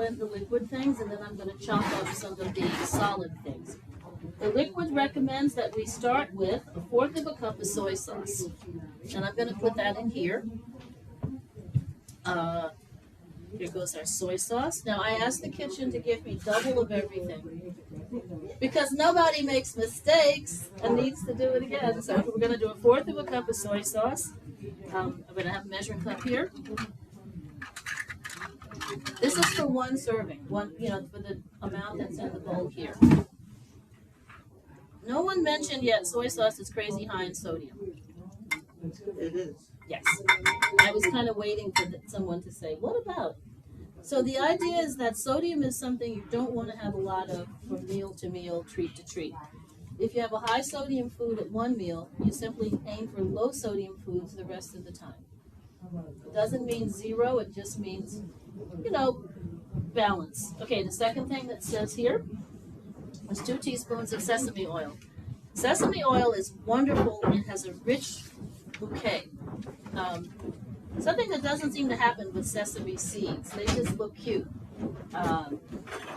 The liquid things, and then I'm going to chop up some of the solid things. The liquid recommends that we start with 1/4 cup of soy sauce, and I'm going to put that in here. Here goes our soy sauce. Now I asked the kitchen to give me double of everything because nobody makes mistakes and needs to do it again. So we're going to do 1/4 cup of soy sauce. I'm going to have a measuring cup here. This is for one serving, for the amount that's in the bowl here. No one mentioned yet soy sauce is crazy high in sodium. It is. Yes. I was kind of waiting for someone to say, what about? So the idea is that sodium is something you don't want to have a lot of from meal to meal, treat to treat. If you have a high sodium food at one meal, you simply aim for low sodium foods the rest of the time. It doesn't mean zero, it just means, balance. Okay, the second thing that says here is 2 teaspoons of sesame oil. Sesame oil is wonderful. It has a rich bouquet. Something that doesn't seem to happen with sesame seeds. They just look cute.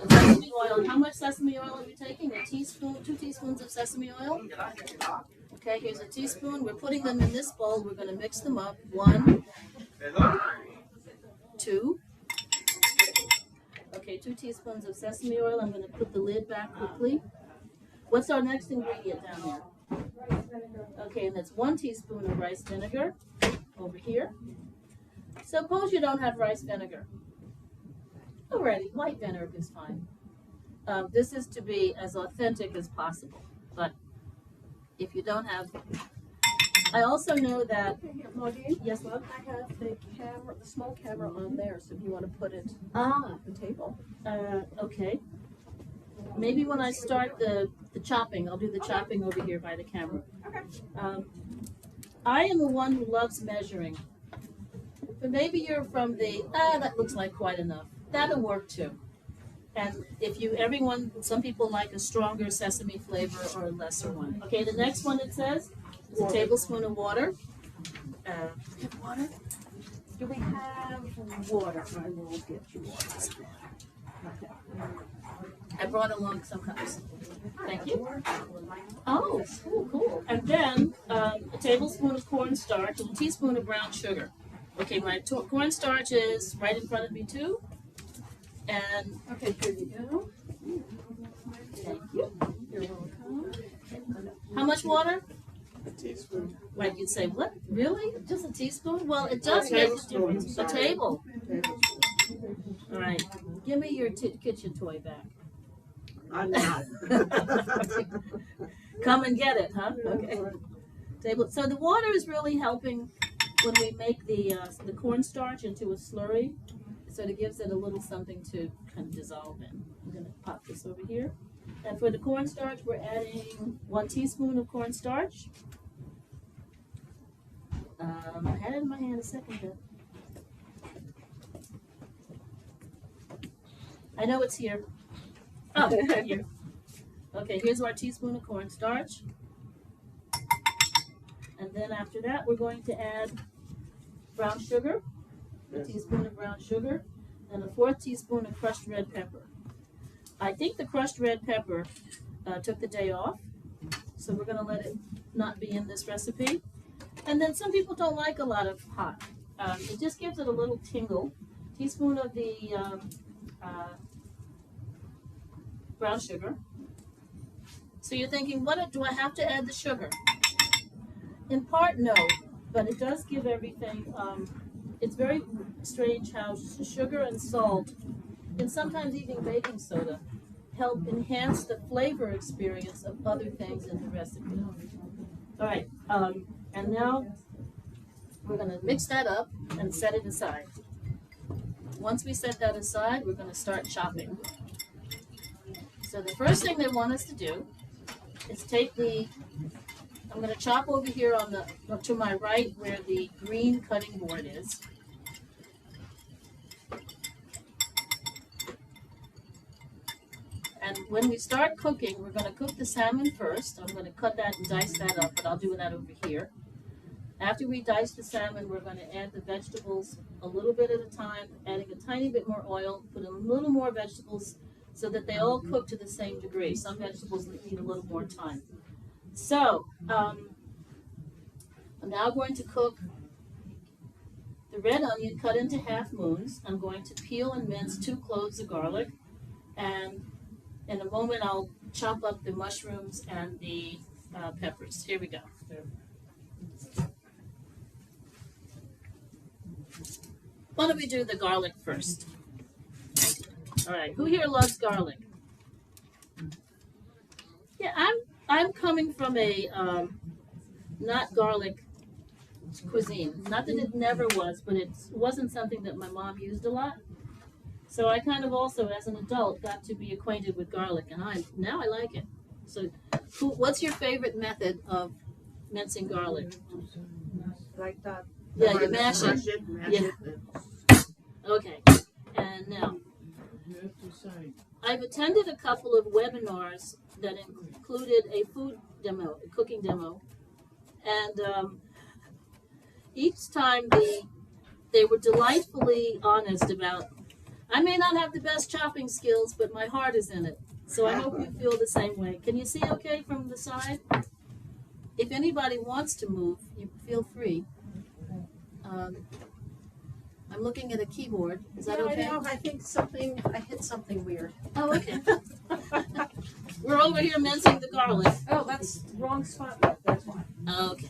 Sesame oil, how much sesame oil are we taking? 1 teaspoon, 2 teaspoons of sesame oil. Okay, here's a teaspoon. We're putting them in this bowl. We're going to mix them up. 1, 2. Okay, 2 teaspoons of sesame oil. I'm going to put the lid back quickly. What's our next ingredient down there? Okay, and that's 1 teaspoon of rice vinegar over here. Suppose you don't have rice vinegar. Alrighty, white vinegar is fine. This is to be as authentic as possible, but if you don't have... I also know that... Maudene? Yes, love? I have the small camera on there, so if you want to put it on the table. Okay. Maybe when I start the chopping, I'll do the chopping over here by the camera. Okay. I am the one who loves measuring. But maybe you're from the, that looks like quite enough. That'll work too. And if some people like a stronger sesame flavor or a lesser one. Okay, the next one it says is a tablespoon of water. Water? Do we have water? I will get you water. Okay. I brought along some cups. Thank you. Oh, cool. And then a tablespoon of cornstarch and a teaspoon of brown sugar. Okay, my cornstarch is right in front of me too. And okay, here you go. Thank you. You're welcome. How much water? A teaspoon. Right, you'd say, what? Really? Just a teaspoon? Well, it does make a difference. A table. All right. Give me your kitchen toy back. I'm not. Come and get it, huh? Okay. Table. So the water is really helping when we make the cornstarch into a slurry. So it gives it a little something to kind of dissolve in. I'm going to pop this over here. And for the cornstarch, we're adding 1 teaspoon of cornstarch. I had it in my hand a second ago. I know it's here. Oh, here. Okay, here's our teaspoon of cornstarch. And then after that, we're going to add brown sugar, a teaspoon of brown sugar, and a 1/4 teaspoon of crushed red pepper. I think the crushed red pepper took the day off, so we're going to let it not be in this recipe. And then some people don't like a lot of hot. It just gives it a little tingle. Teaspoon of the brown sugar. So you're thinking, do I have to add the sugar? In part, no, but it does give everything. It's very strange how sugar and salt, and sometimes even baking soda, help enhance the flavor experience of other things in the recipe. All right, and now we're going to mix that up and set it aside. Once we set that aside, we're going to start chopping. So the first thing they want us to do is I'm going to chop over here to my right where the green cutting board is. And when we start cooking, we're going to cook the salmon first. I'm going to cut that and dice that up, but I'll do that over here. After we dice the salmon, we're going to add the vegetables a little bit at a time, adding a tiny bit more oil, put a little more vegetables so that they all cook to the same degree. Some vegetables need a little more time. So, I'm now going to cook the red onion cut into half moons. I'm going to peel and mince 2 cloves of garlic, and in a moment I'll chop up the mushrooms and the peppers. Here we go. Why don't we do the garlic first? All right, who here loves garlic? Yeah, I'm coming from a not garlic cuisine. Not that it never was, but it wasn't something that my mom used a lot. So I kind of also, as an adult, got to be acquainted with garlic, and now I like it. So, what's your favorite method of mincing garlic? Like that. Yeah, you mash it. Mash Yeah. it. Okay, and now I've attended a couple of webinars that included a food demo, a cooking demo, and each time they were delightfully honest about, I may not have the best chopping skills, but my heart is in it. So I hope you feel the same way. Can you see okay from the side? If anybody wants to move, you feel free. I'm looking at a keyboard. Is that okay? I think I hit something weird. Oh, okay. We're over here mincing the garlic. Oh, that's the wrong spot. That's why. Okay.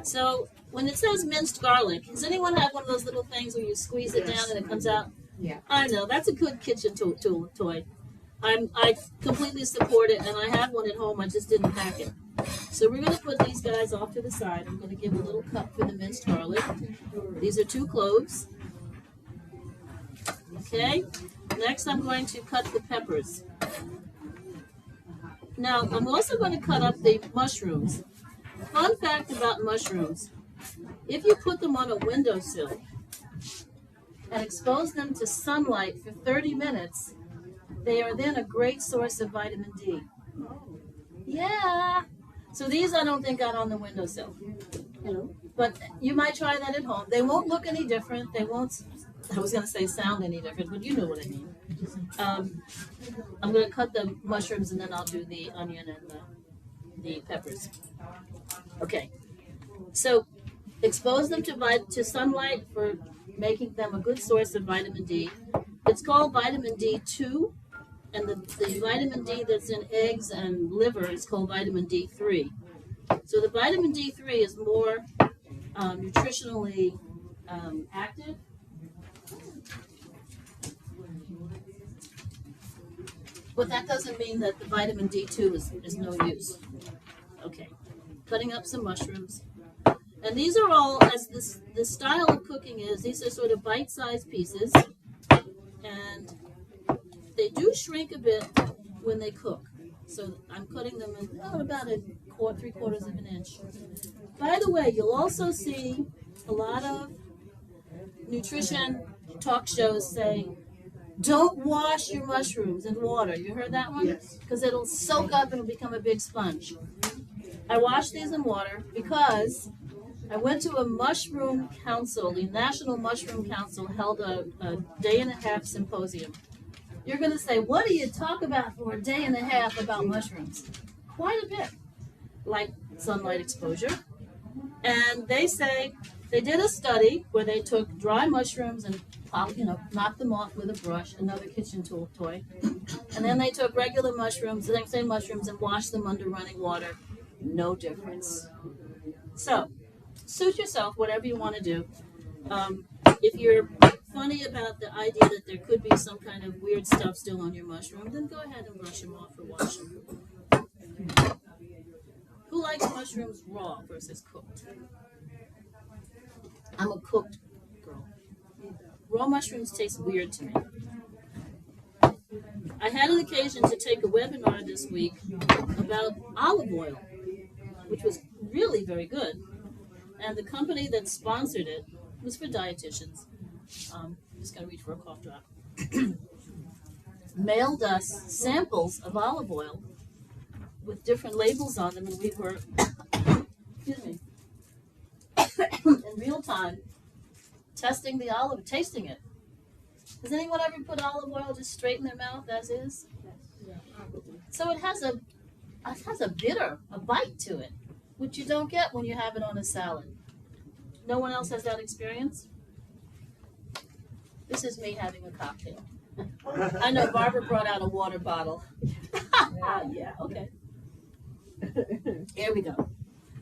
So when it says minced garlic, does anyone have one of those little things where you squeeze it down and it comes out? Yeah. I know, that's a good kitchen toy. I completely support it, and I have one at home. I just didn't pack it. So we're going to put these guys off to the side. I'm going to give a little cup for the minced garlic. These are 2 cloves. Okay. Next, I'm going to cut the peppers. Now, I'm also going to cut up the mushrooms. Fun fact about mushrooms: if you put them on a windowsill and expose them to sunlight for 30 minutes, they are then a great source of vitamin D. Yeah. So these I don't think got on the windowsill. But you might try that at home. They won't look any different. They won't, I was going to say sound any different, but you know what I mean. I'm going to cut the mushrooms, and then I'll do the onion and the peppers. Okay. So expose them to sunlight for making them a good source of vitamin D. It's called vitamin D2. And the vitamin D that's in eggs and liver is called vitamin D3. So the vitamin D3 is more nutritionally active. But that doesn't mean that the vitamin D2 is no use. Okay, cutting up some mushrooms. And these are all, as the style of cooking is, these are sort of bite-sized pieces. And they do shrink a bit when they cook. So I'm cutting them in about 3/4 of an inch. By the way, you'll also see a lot of nutrition talk shows say, don't wash your mushrooms in water. You heard that one? Yes. Because it'll soak up and it'll become a big sponge. I wash these in water because I went to a mushroom council. The National Mushroom Council held a 1.5-day symposium. You're going to say, what do you talk about for a 1.5 days about mushrooms? Quite a bit, like sunlight exposure. And they say they did a study where they took dry mushrooms and knocked them off with a brush, another kitchen toy. And then they took regular mushrooms, the same mushrooms, and washed them under running water. No difference. So, suit yourself, whatever you want to do. If you're funny about the idea that there could be some kind of weird stuff still on your mushroom, then go ahead and brush them off or wash them. Who likes mushrooms raw versus cooked? I'm a cooked girl. Raw mushrooms taste weird to me. I had an occasion to take a webinar this week about olive oil, which was really very good. And the company that sponsored it was for dietitians. I'm just going to reach for a cough drop. Mailed us samples of olive oil with different labels on them, and we were, excuse me, in real time, testing the olive, tasting it. Has anyone ever put olive oil just straight in their mouth as is? So it has a bitter, a bite to it, which you don't get when you have it on a salad. No one else has that experience? This is me having a cocktail. I know Barbara brought out a water bottle. Yeah, okay. Here we go.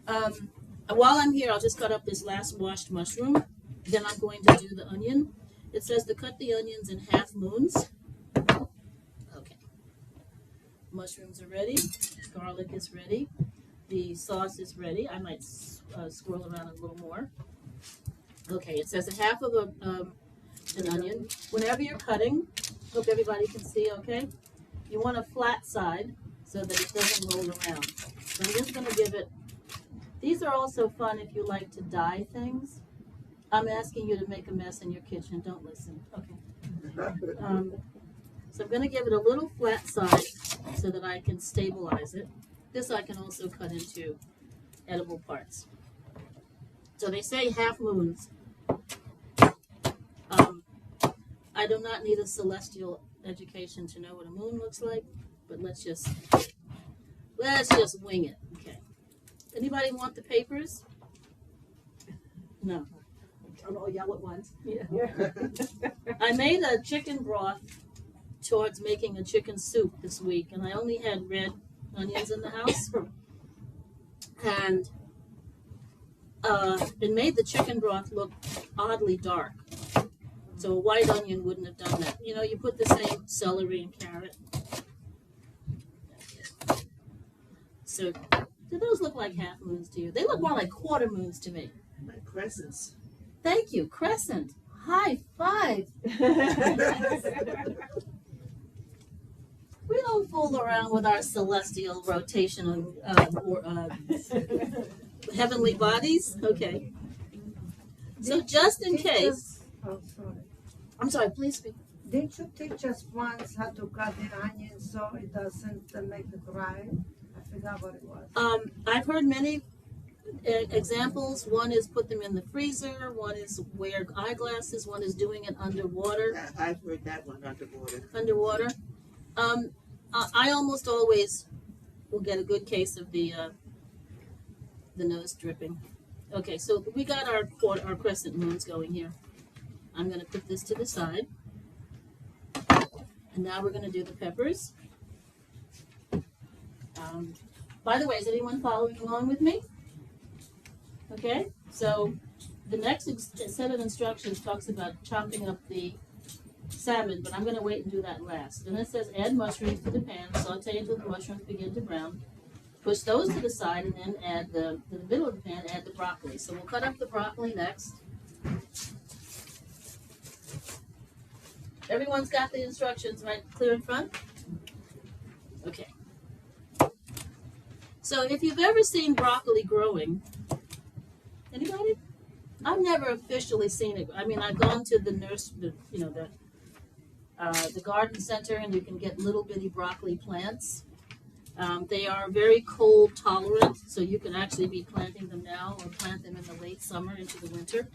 While I'm here, I'll just cut up this last washed mushroom. Then I'm going to do the onion. It says to cut the onions in half moons. Okay. Mushrooms are ready. Garlic is ready. The sauce is ready. I might swirl around a little more. Okay, it says a half of an onion. Whenever you're cutting, hope everybody can see, okay? You want a flat side so that it doesn't roll around. So I'm just going to give it, these are also fun if you like to dye things. I'm asking you to make a mess in your kitchen. Don't listen. Okay. So I'm going to give it a little flat side so that I can stabilize it. This I can also cut into edible parts. So they say half moons. I do not need a celestial education to know what a moon looks like, but let's just wing it. Okay. Anybody want the papers? No. Turn all yell at once. Yeah. I made a chicken broth towards making a chicken soup this week, and I only had red onions in the house. And it made the chicken broth look oddly dark. So a white onion wouldn't have done that. You know, you put the same celery and carrot. So do those look like half moons to you? They look more like quarter moons to me. Like crescents. Thank you, crescent. High five. We don't fool around with our celestial rotation heavenly bodies. Okay. So just in case. Oh, sorry. I'm sorry, please speak. Didn't you teach us once how to cut the onion so it doesn't make it dry? I forgot what it was. I've heard many examples. One is put them in the freezer. One is wear eyeglasses. One is doing it underwater. I've heard that one underwater. Underwater. I almost always will get a good case of the nose dripping. Okay, so we got our crescent moons going here. I'm going to put this to the side. And now we're going to do the peppers. By the way, is anyone following along with me? Okay, so the next set of instructions talks about chopping up the salmon, but I'm going to wait and do that last. And it says add mushrooms to the pan, saute until the mushrooms begin to brown. Push those to the side and then add to the middle of the pan, add the broccoli. So we'll cut up the broccoli next. Everyone's got the instructions right clear in front? Okay. So if you've ever seen broccoli growing, anybody? I've never officially seen it. I mean, I've gone to the garden center, and you can get little bitty broccoli plants. They are very cold tolerant, so you can actually be planting them now or plant them in the late summer into the winter.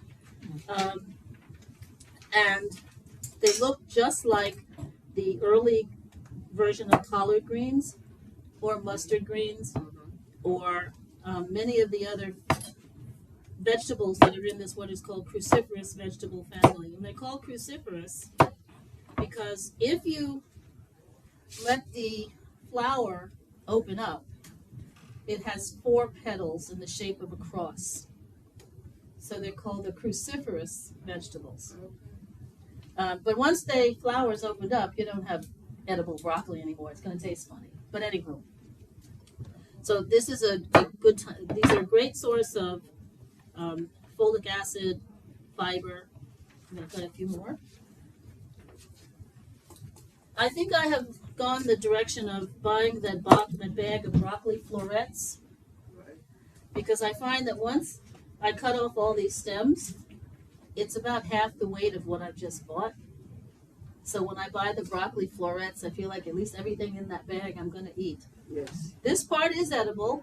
And they look just like the early version of collard greens or mustard greens or many of the other vegetables that are in this what is called cruciferous vegetable family. And they're called cruciferous because if you let the flower open up, it has 4 petals in the shape of a cross. So they're called the cruciferous vegetables. But once the flowers opened up, you don't have edible broccoli anymore. It's going to taste funny. But anywho, so this is a good time. These are a great source of folic acid, fiber. I'm going to cut a few more. I think I have gone the direction of buying that bag of broccoli florets because I find that once I cut off all these stems, it's about half the weight of what I've just bought. So when I buy the broccoli florets, I feel like at least everything in that bag I'm going to eat. Yes. This part is edible.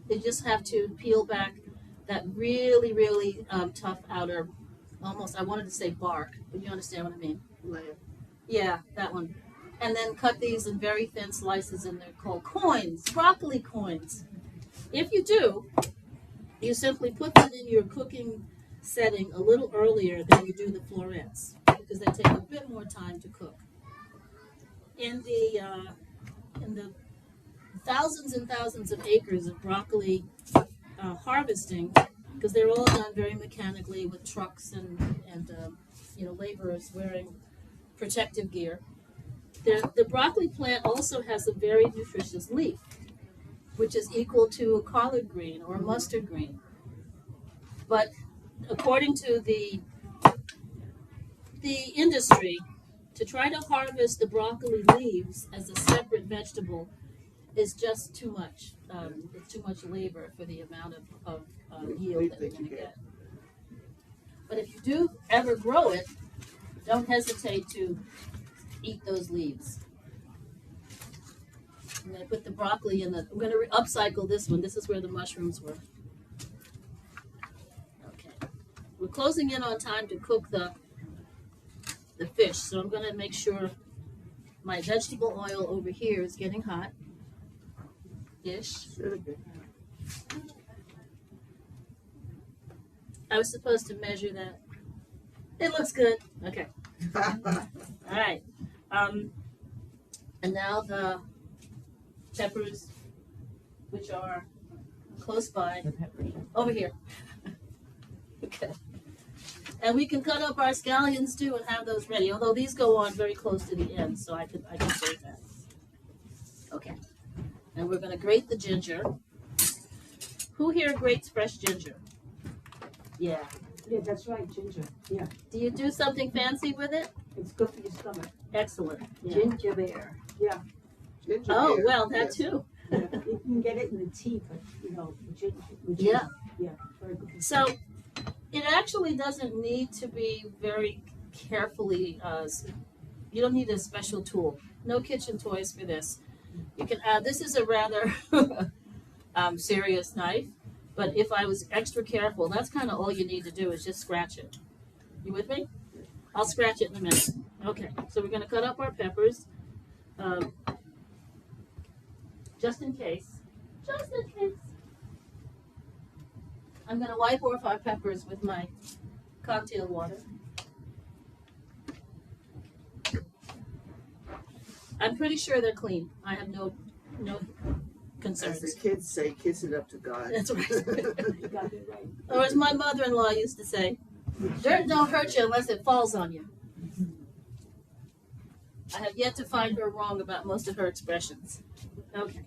You just have to peel back that really, really tough outer, almost, I wanted to say bark, but you understand what I mean. Layer. Yeah, that one. And then cut these in very thin slices, and they're called coins, broccoli coins. If you do, you simply put them in your cooking setting a little earlier than you do the florets, because they take a bit more time to cook. In the thousands and thousands of acres of broccoli harvesting, because they're all done very mechanically with trucks and laborers wearing protective gear. The broccoli plant also has a very nutritious leaf, which is equal to a collard green or a mustard green. But according to the industry, to try to harvest the broccoli leaves as a separate vegetable is just too much. It's too much labor for the amount of yield that you're going to get. But if you do ever grow it, don't hesitate to eat those leaves. I'm going to put the broccoli in I'm going to upcycle this one. This is where the mushrooms were. Okay. We're closing in on time to cook the fish, so I'm going to make my vegetable oil over here is getting hot. Ish. I was supposed to measure that. It looks good. Okay. All right. And now the peppers, which are close by, over here. Okay. And we can cut up our scallions too and have those ready. Although these go on very close to the end, so I can save that. Okay. And we're going to grate the ginger. Who here grates fresh ginger? Yeah. Yeah, that's right, ginger. Yeah. Do you do something fancy with it? It's good for your stomach. Excellent. Yeah. Ginger beer. Yeah. Ginger Oh, beer. well, that Yes. too. Yeah. You can get it in the tea, but ginger. Yeah. Yeah. Very good. So it actually doesn't need to be very carefully, you don't need a special tool. No kitchen toys for this. You can add, this is a rather serious knife, but if I was extra careful, that's kind of all you need to do is just scratch it. You with me? I'll scratch it in a minute. Okay, so we're going to cut up our peppers. Just in case. Just in case. I'm going to wipe off our peppers with my cocktail water. I'm pretty sure they're clean. I have no concerns. As the kids say, kiss it up to God. That's right. You got it right. Or as my mother-in-law used to say, dirt don't hurt you unless it falls on you. I have yet to find her wrong about most of her expressions. Okay.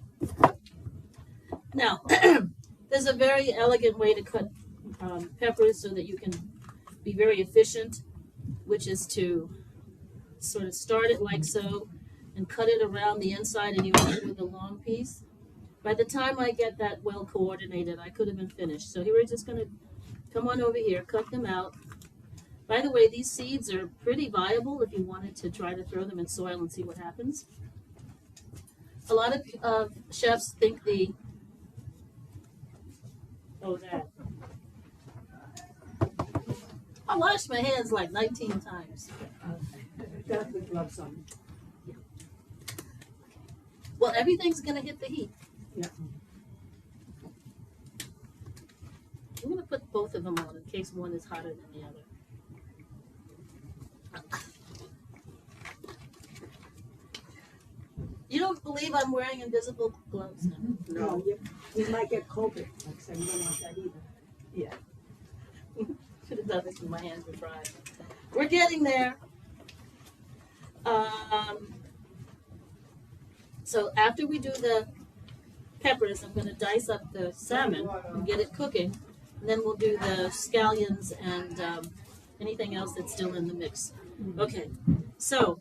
Now, there's a very elegant way to cut peppers so that you can be very efficient, which is to sort of start it like so and cut it around the inside, and you end it with a long piece. By the time I get that well coordinated, I could have been finished. So here we're just going to come on over here, cut them out. By the way, these seeds are pretty viable if you wanted to try to throw them in soil and see what happens. A lot of chefs think that. I washed my hands like 19 times. Got the gloves on. Well, everything's going to hit the heat. Yeah. I'm going to put both of them on in case one is hotter than the other. You don't believe I'm wearing invisible gloves now? No. You might get COVID. Like so you don't want that either. Yeah. Should have done this when my hands were dry. We're getting there. So after we do the peppers, I'm going to dice up the salmon and get it cooking. And then we'll do the scallions and anything else that's still in the mix. Okay, so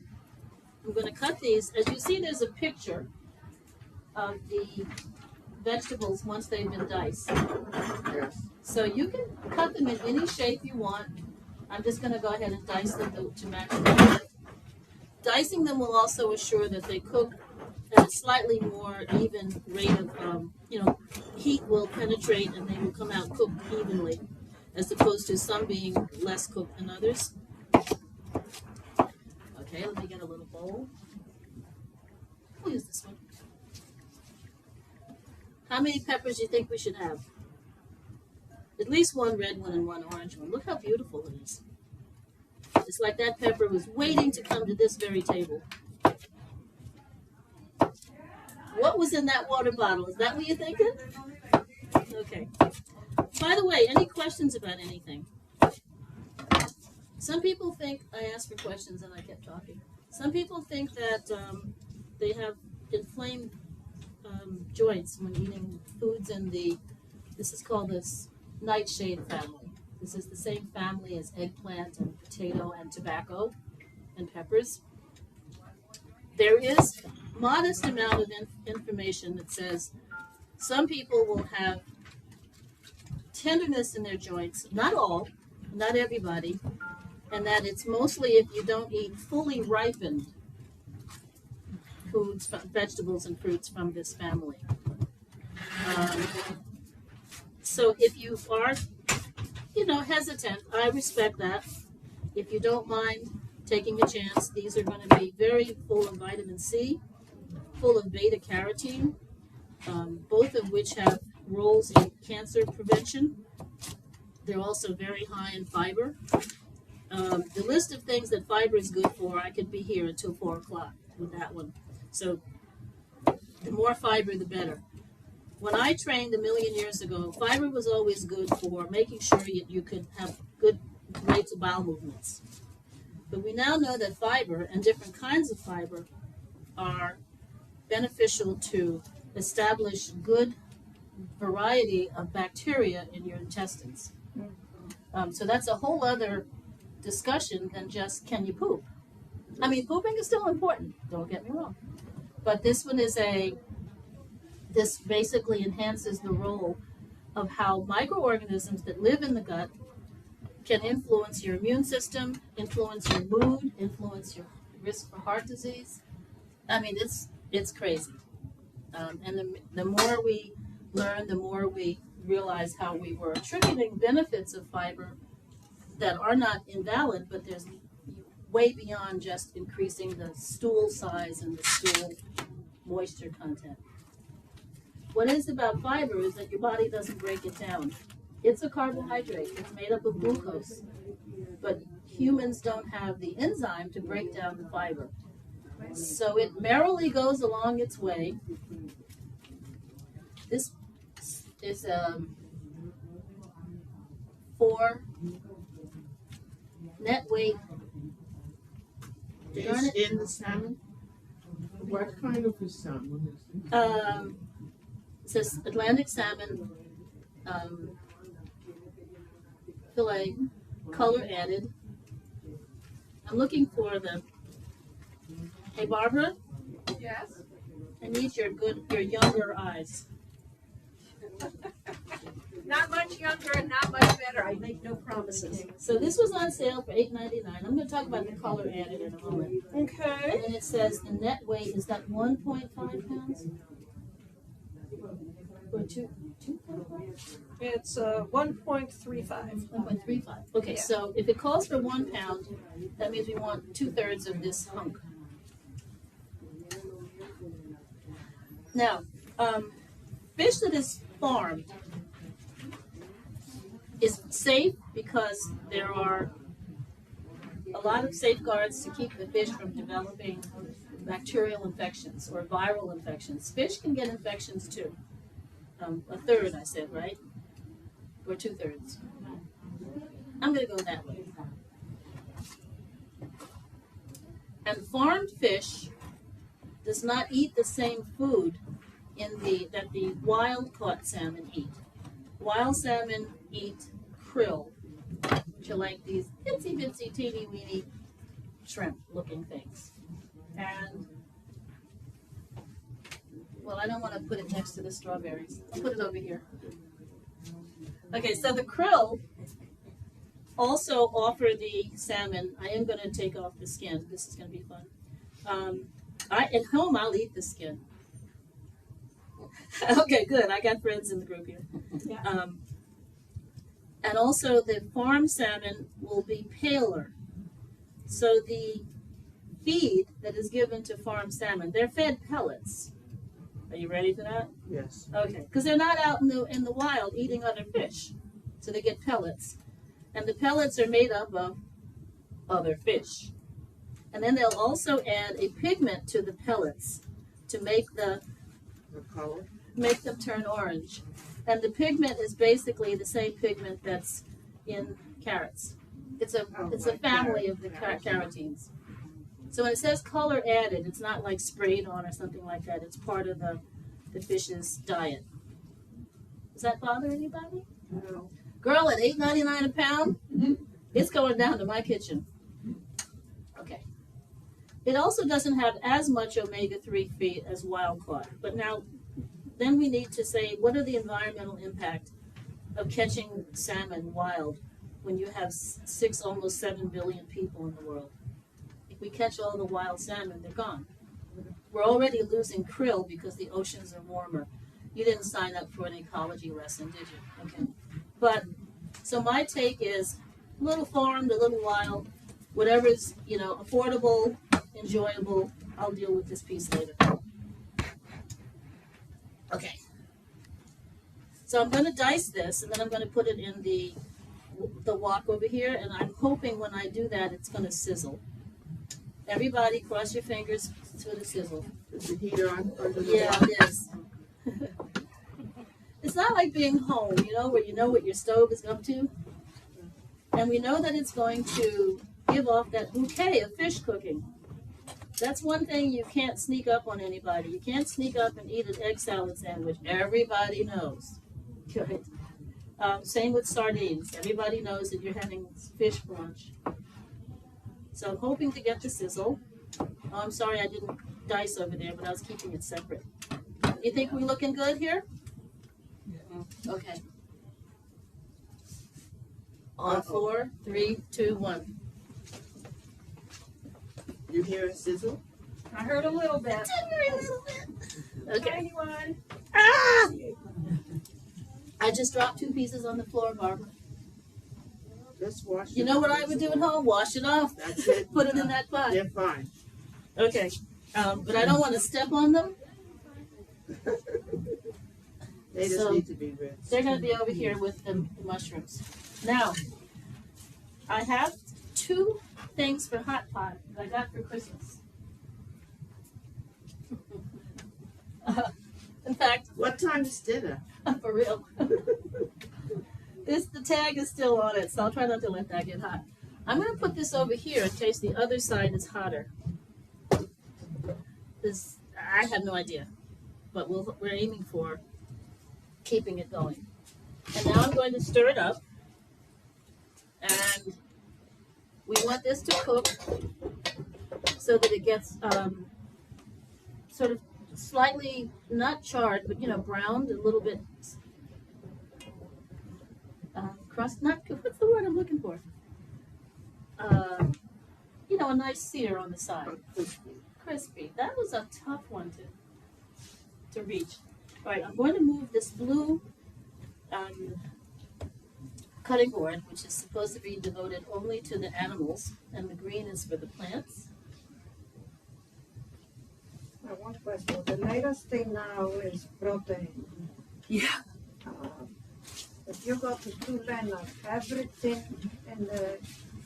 I'm going to cut these. As you see, there's a picture of the vegetables once they've been diced. Yes. So you can cut them in any shape you want. I'm just going to go ahead and dice them to match them. Dicing them will also assure that they cook at a slightly more even rate of, heat will penetrate and they will come out cooked evenly, as opposed to some being less cooked than others. Okay, let me get a little bowl. We'll use this one. How many peppers do you think we should have? At least one red one and one orange one. Look how beautiful it is. It's like that pepper was waiting to come to this very table. What was in that water bottle? Is that what you're thinking? Okay. By the way, any questions about anything? Some people think, I asked for questions and I kept talking. Some people think that they have inflamed joints when eating foods in this is called this nightshade family. This is the same family as eggplant and potato and tobacco and peppers. There is modest amount of information that says some people will have tenderness in their joints, not all, not everybody, and that it's mostly if you don't eat fully ripened foods, vegetables and fruits from this family. So if you are, hesitant, I respect that. If you don't mind taking a chance, these are going to be very full of vitamin C, full of beta carotene, both of which have roles in cancer prevention. They're also very high in fiber. The list of things that fiber is good for, I could be here until 4 o'clock with that one. So the more fiber, the better. When I trained a million years ago, fiber was always good for making sure you could have good rates of bowel movements. But we now know that fiber and different kinds of fiber are beneficial to establish good variety of bacteria in your intestines. So that's a whole other discussion than just can you poop. I mean, pooping is still important, don't get me wrong. But this one is this basically enhances the role of how microorganisms that live in the gut can influence your immune system, influence your mood, influence your risk for heart disease. I mean, it's crazy. And the more we learn, the more we realize how we were attributing benefits of fiber that are not invalid, but there's way beyond just increasing the stool size and the stool moisture content. What is about fiber is that your body doesn't break it down. It's a carbohydrate. It's made up of glucose. But humans don't have the enzyme to break down the fiber. So it merrily goes along its way. This is 4 net weight. It's in the salmon? What kind of a salmon is it? It says Atlantic salmon fillet, color added. I'm looking for Hey Barbara? Yes. I need your younger eyes. Not much younger and not much better. I make no promises. So this was on sale for $8.99. I'm going to talk about the color added in a moment. Okay. And then it says the net weight is that 1.5 pounds? Or 2 pounds? It's 1.35. 1.35. Okay, Yeah. so if it calls for 1 pound, that means we want 2/3 of this hunk. Now, fish that is farmed is safe because there are a lot of safeguards to keep the fish from developing bacterial infections or viral infections. Fish can get infections too. 1/3, I said, right? Or 2/3. I'm going to go that way. And farmed fish does not eat the same food that the wild caught salmon eat. Wild salmon eat krill, which are like these itsy bitsy teeny weeny shrimp looking things. And well, I don't want to put it next to the strawberries. I'll put it over here. Okay, so the krill also offer the salmon. I am going to take off the skin. This is going to be fun. At home, I'll eat the skin. Okay, good. I got friends in the group here. Yeah. And also, the farm salmon will be paler. So the feed that is given to farm salmon, they're fed pellets. Are you ready for that? Yes. Okay, because they're not out in the wild eating other fish, so they get pellets, and the pellets are made up of other fish, and then they'll also add a pigment to the pellets to make The color? them turn orange, and the pigment is basically the same pigment that's in carrots. It's a family of the carotenes. So when it says color added, it's not like sprayed on or something like that. It's part of the fish's diet. Does that bother anybody? No. Girl, at $8.99 a pound, it's going down to my kitchen. Okay. It also doesn't have as much omega-3 feed as wild caught. But now, then we need to say, what are the environmental impact of catching salmon wild when you have almost 7 billion people in the world? If we catch all the wild salmon, they're gone. We're already losing krill because the oceans are warmer. You didn't sign up for an ecology lesson, did you? Okay. But, so my take is, a little farmed, a little wild, whatever's, affordable, enjoyable, I'll deal with this piece later. Okay. So I'm going to dice this, and then I'm going to put it in the wok over here, and I'm hoping when I do that, it's going to sizzle. Everybody, cross your fingers to the sizzle. Is the heater on? Yeah, it is. It's not like being home, where you know what your stove is up to. And we know that it's going to give off that bouquet of fish cooking. That's one thing you can't sneak up on anybody. You can't sneak up and eat an egg salad sandwich. Everybody knows. Good. Same with sardines. Everybody knows that you're having fish for lunch. So I'm hoping to get the sizzle. Oh, I'm sorry I didn't dice over there, but I was keeping it separate. You think we're looking good here? Yeah. Okay. On 4, 3, 2, 1. You hear a sizzle? I heard a little bit. Okay. Tiny one. Ah! I just dropped 2 pieces on the floor, Barbara. Just wash it. You know what I would do at home? Wash it off. That's it. Put it in that pot. They're fine. Okay. But I don't want to step on them. They just need to be rinsed. They're going to be over here with the mushrooms. Now, I have 2 things for hot pot that I got for Christmas. In fact, What time is dinner? for real. The tag is still on it, so I'll try not to let that get hot. I'm going to put this over here in case the other side is hotter. I have no idea, but we're aiming for keeping it going. And now I'm going to stir it up. And we want this to cook so that it gets sort of slightly, not charred, but, browned a little bit. Crust, what's the word I'm looking for? A nice sear on the side. Crispy. That was a tough one to reach. All right, I'm going to move this blue cutting board, which is supposed to be devoted only to the animals, and the green is for the plants. One question. The latest thing now is protein. Yeah. If you go to Two Leonard, everything in the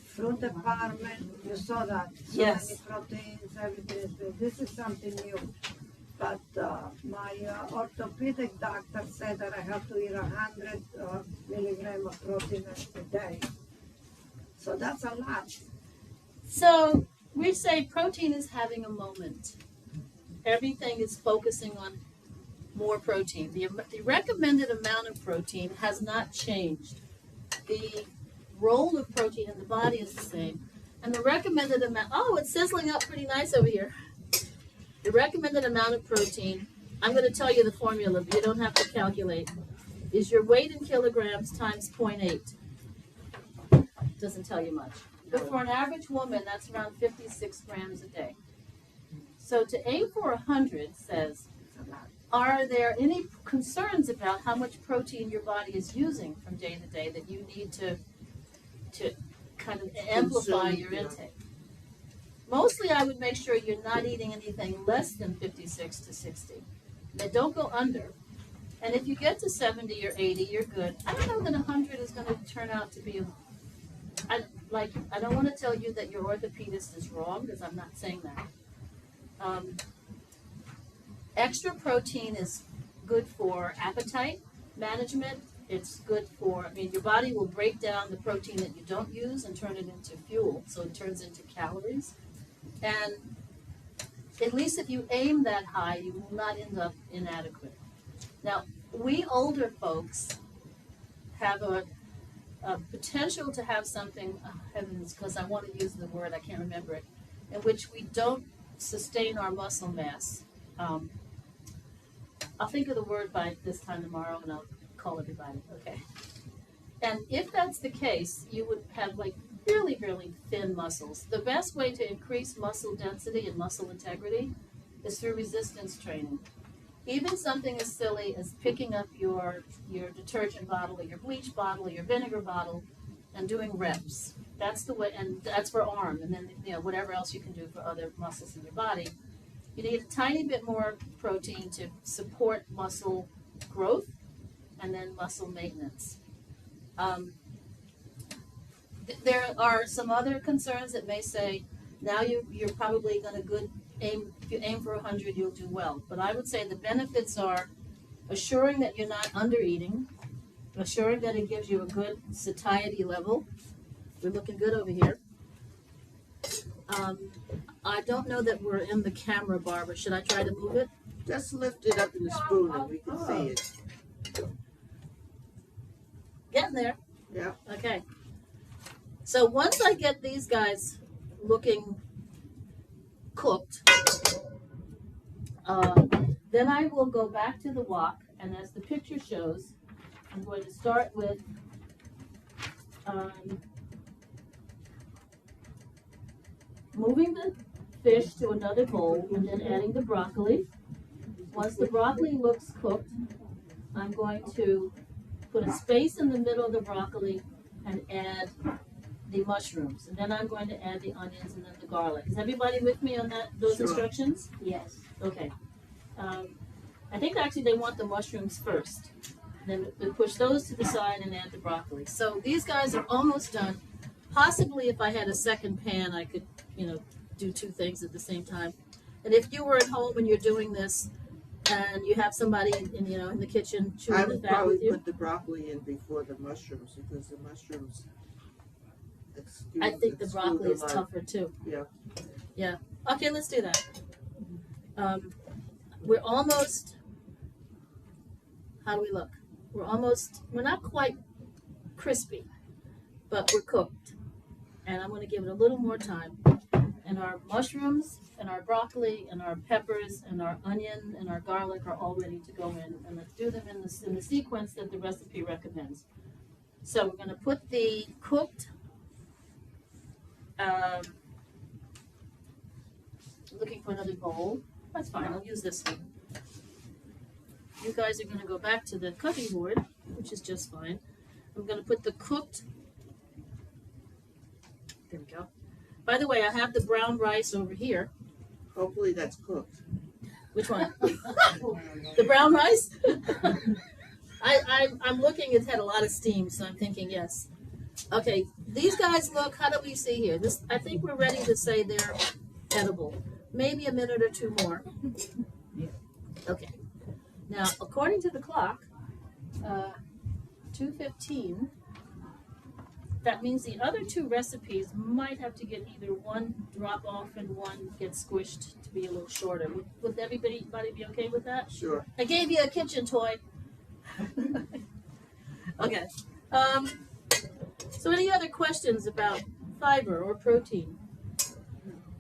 fruit department, you saw that. So Yes. many proteins, everything is good. This is something new. But my orthopedic doctor said that I have to eat 100 milligrams of protein a day. So that's a lot. So we say protein is having a moment. Everything is focusing on more protein. The recommended amount of protein has not changed. The role of protein in the body is the same. And the recommended amount, it's sizzling up pretty nice over here. The recommended amount of protein, I'm going to tell you the formula, but you don't have to calculate, is your weight in kilograms times 0.8. Doesn't tell you much. But for an average woman, that's around 56 grams a day. So to aim for 100 says, are there any concerns about how much protein your body is using from day to day that you need to kind of amplify your intake? Mostly I would make sure you're not eating anything less than 56 to 60. Now don't go under. And if you get to 70 or 80, you're good. I don't know that 100 is going to turn out to be I don't want to tell you that your orthopedist is wrong, because I'm not saying that. Extra protein is good for appetite management. It's good for, your body will break down the protein that you don't use and turn it into fuel, so it turns into calories. And at least if you aim that high, you will not end up inadequate. Now, we older folks have a potential to have something, heavens, because I want to use the word, I can't remember it, in which we don't sustain our muscle mass. I'll think of the word by this time tomorrow and I'll call everybody, okay? And if that's the case, you would have really, really thin muscles. The best way to increase muscle density and muscle integrity is through resistance training. Even something as silly as picking up your detergent bottle or your bleach bottle or your vinegar bottle and doing reps. That's the way, and that's for arm, and then whatever else you can do for other muscles in your body. You need a tiny bit more protein to support muscle growth and then muscle maintenance. There are some other concerns that may say, now you're probably going to aim. If you aim for 100, you'll do well. But I would say the benefits are assuring that you're not under eating, assuring that it gives you a good satiety level. We're looking good over here. I don't know that we're in the camera, Barbara. Should I try to move it? Just lift it up in the spoon and we can see it. Getting there. Yeah. Okay. So once I get these guys looking cooked, then I will go back to the wok, and as the picture shows, I'm going to start with moving the fish to another bowl and then adding the broccoli. Once the broccoli looks cooked, I'm going to put a space in the middle of the broccoli and add the mushrooms. And then I'm going to add the onions and then the garlic. Is everybody with me on those instructions? Yes. Okay. I think actually they want the mushrooms first. Then we push those to the side and add the broccoli. So these guys are almost done. Possibly if I had a second pan, I could, do two things at the same time. And if you were at home and you're doing this, and you have somebody in the kitchen I chewing the would fat probably with you, put the broccoli in before the mushrooms because the mushrooms. I think the broccoli is tougher too. Yeah. Yeah. Okay, let's do that. We're almost. How do we look? We're not quite crispy, but we're cooked. And I'm going to give it a little more time. And our mushrooms and our broccoli and our peppers and our onion and our garlic are all ready to go in. And let's do them in the sequence that the recipe recommends. So we're going to put the cooked, looking for another bowl. That's fine, I'll use this one. You guys are going to go back to the cutting board, which is just fine. I'm going to put the cooked, there we go. By the way, I have the brown rice over here. Hopefully that's cooked. Which one? The brown rice? I'm looking, it's had a lot of steam, so I'm thinking yes. Okay, these guys look, how do we see here? I think we're ready to say they're edible. Maybe a minute or two more. Okay. Now, according to the clock, 2:15, that means the other two recipes might have to get either one drop off and one get squished to be a little shorter. Would everybody be okay with that? Sure. I gave you a kitchen toy. Okay. So any other questions about fiber or protein?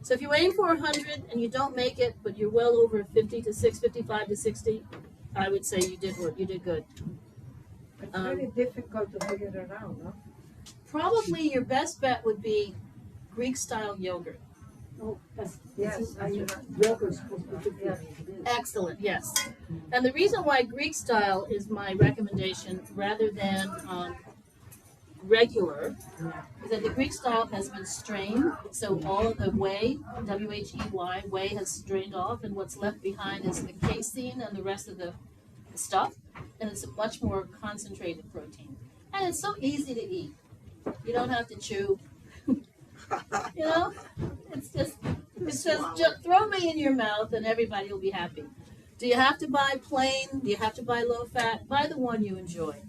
So if you aim for 100 and you don't make it, but you're well over 50 to 55 to 60, I would say you did good. It's very difficult to figure it out, no? Probably your best bet would be Greek-style yogurt. Oh, that's, Yes, I do. Yogurt's supposed to be good for Yes. you. Excellent, yes. And the reason why Greek style is my recommendation rather than regular is that the Greek style has been strained, so all of the whey, W-H-E-Y, whey has drained off, and what's left behind is the casein and the rest of the stuff, and it's a much more concentrated protein. And it's so easy to eat. You don't have to chew. You know, it's just throw me in your mouth and everybody will be happy. Do you have to buy plain? Do you have to buy low fat? Buy the one you enjoy.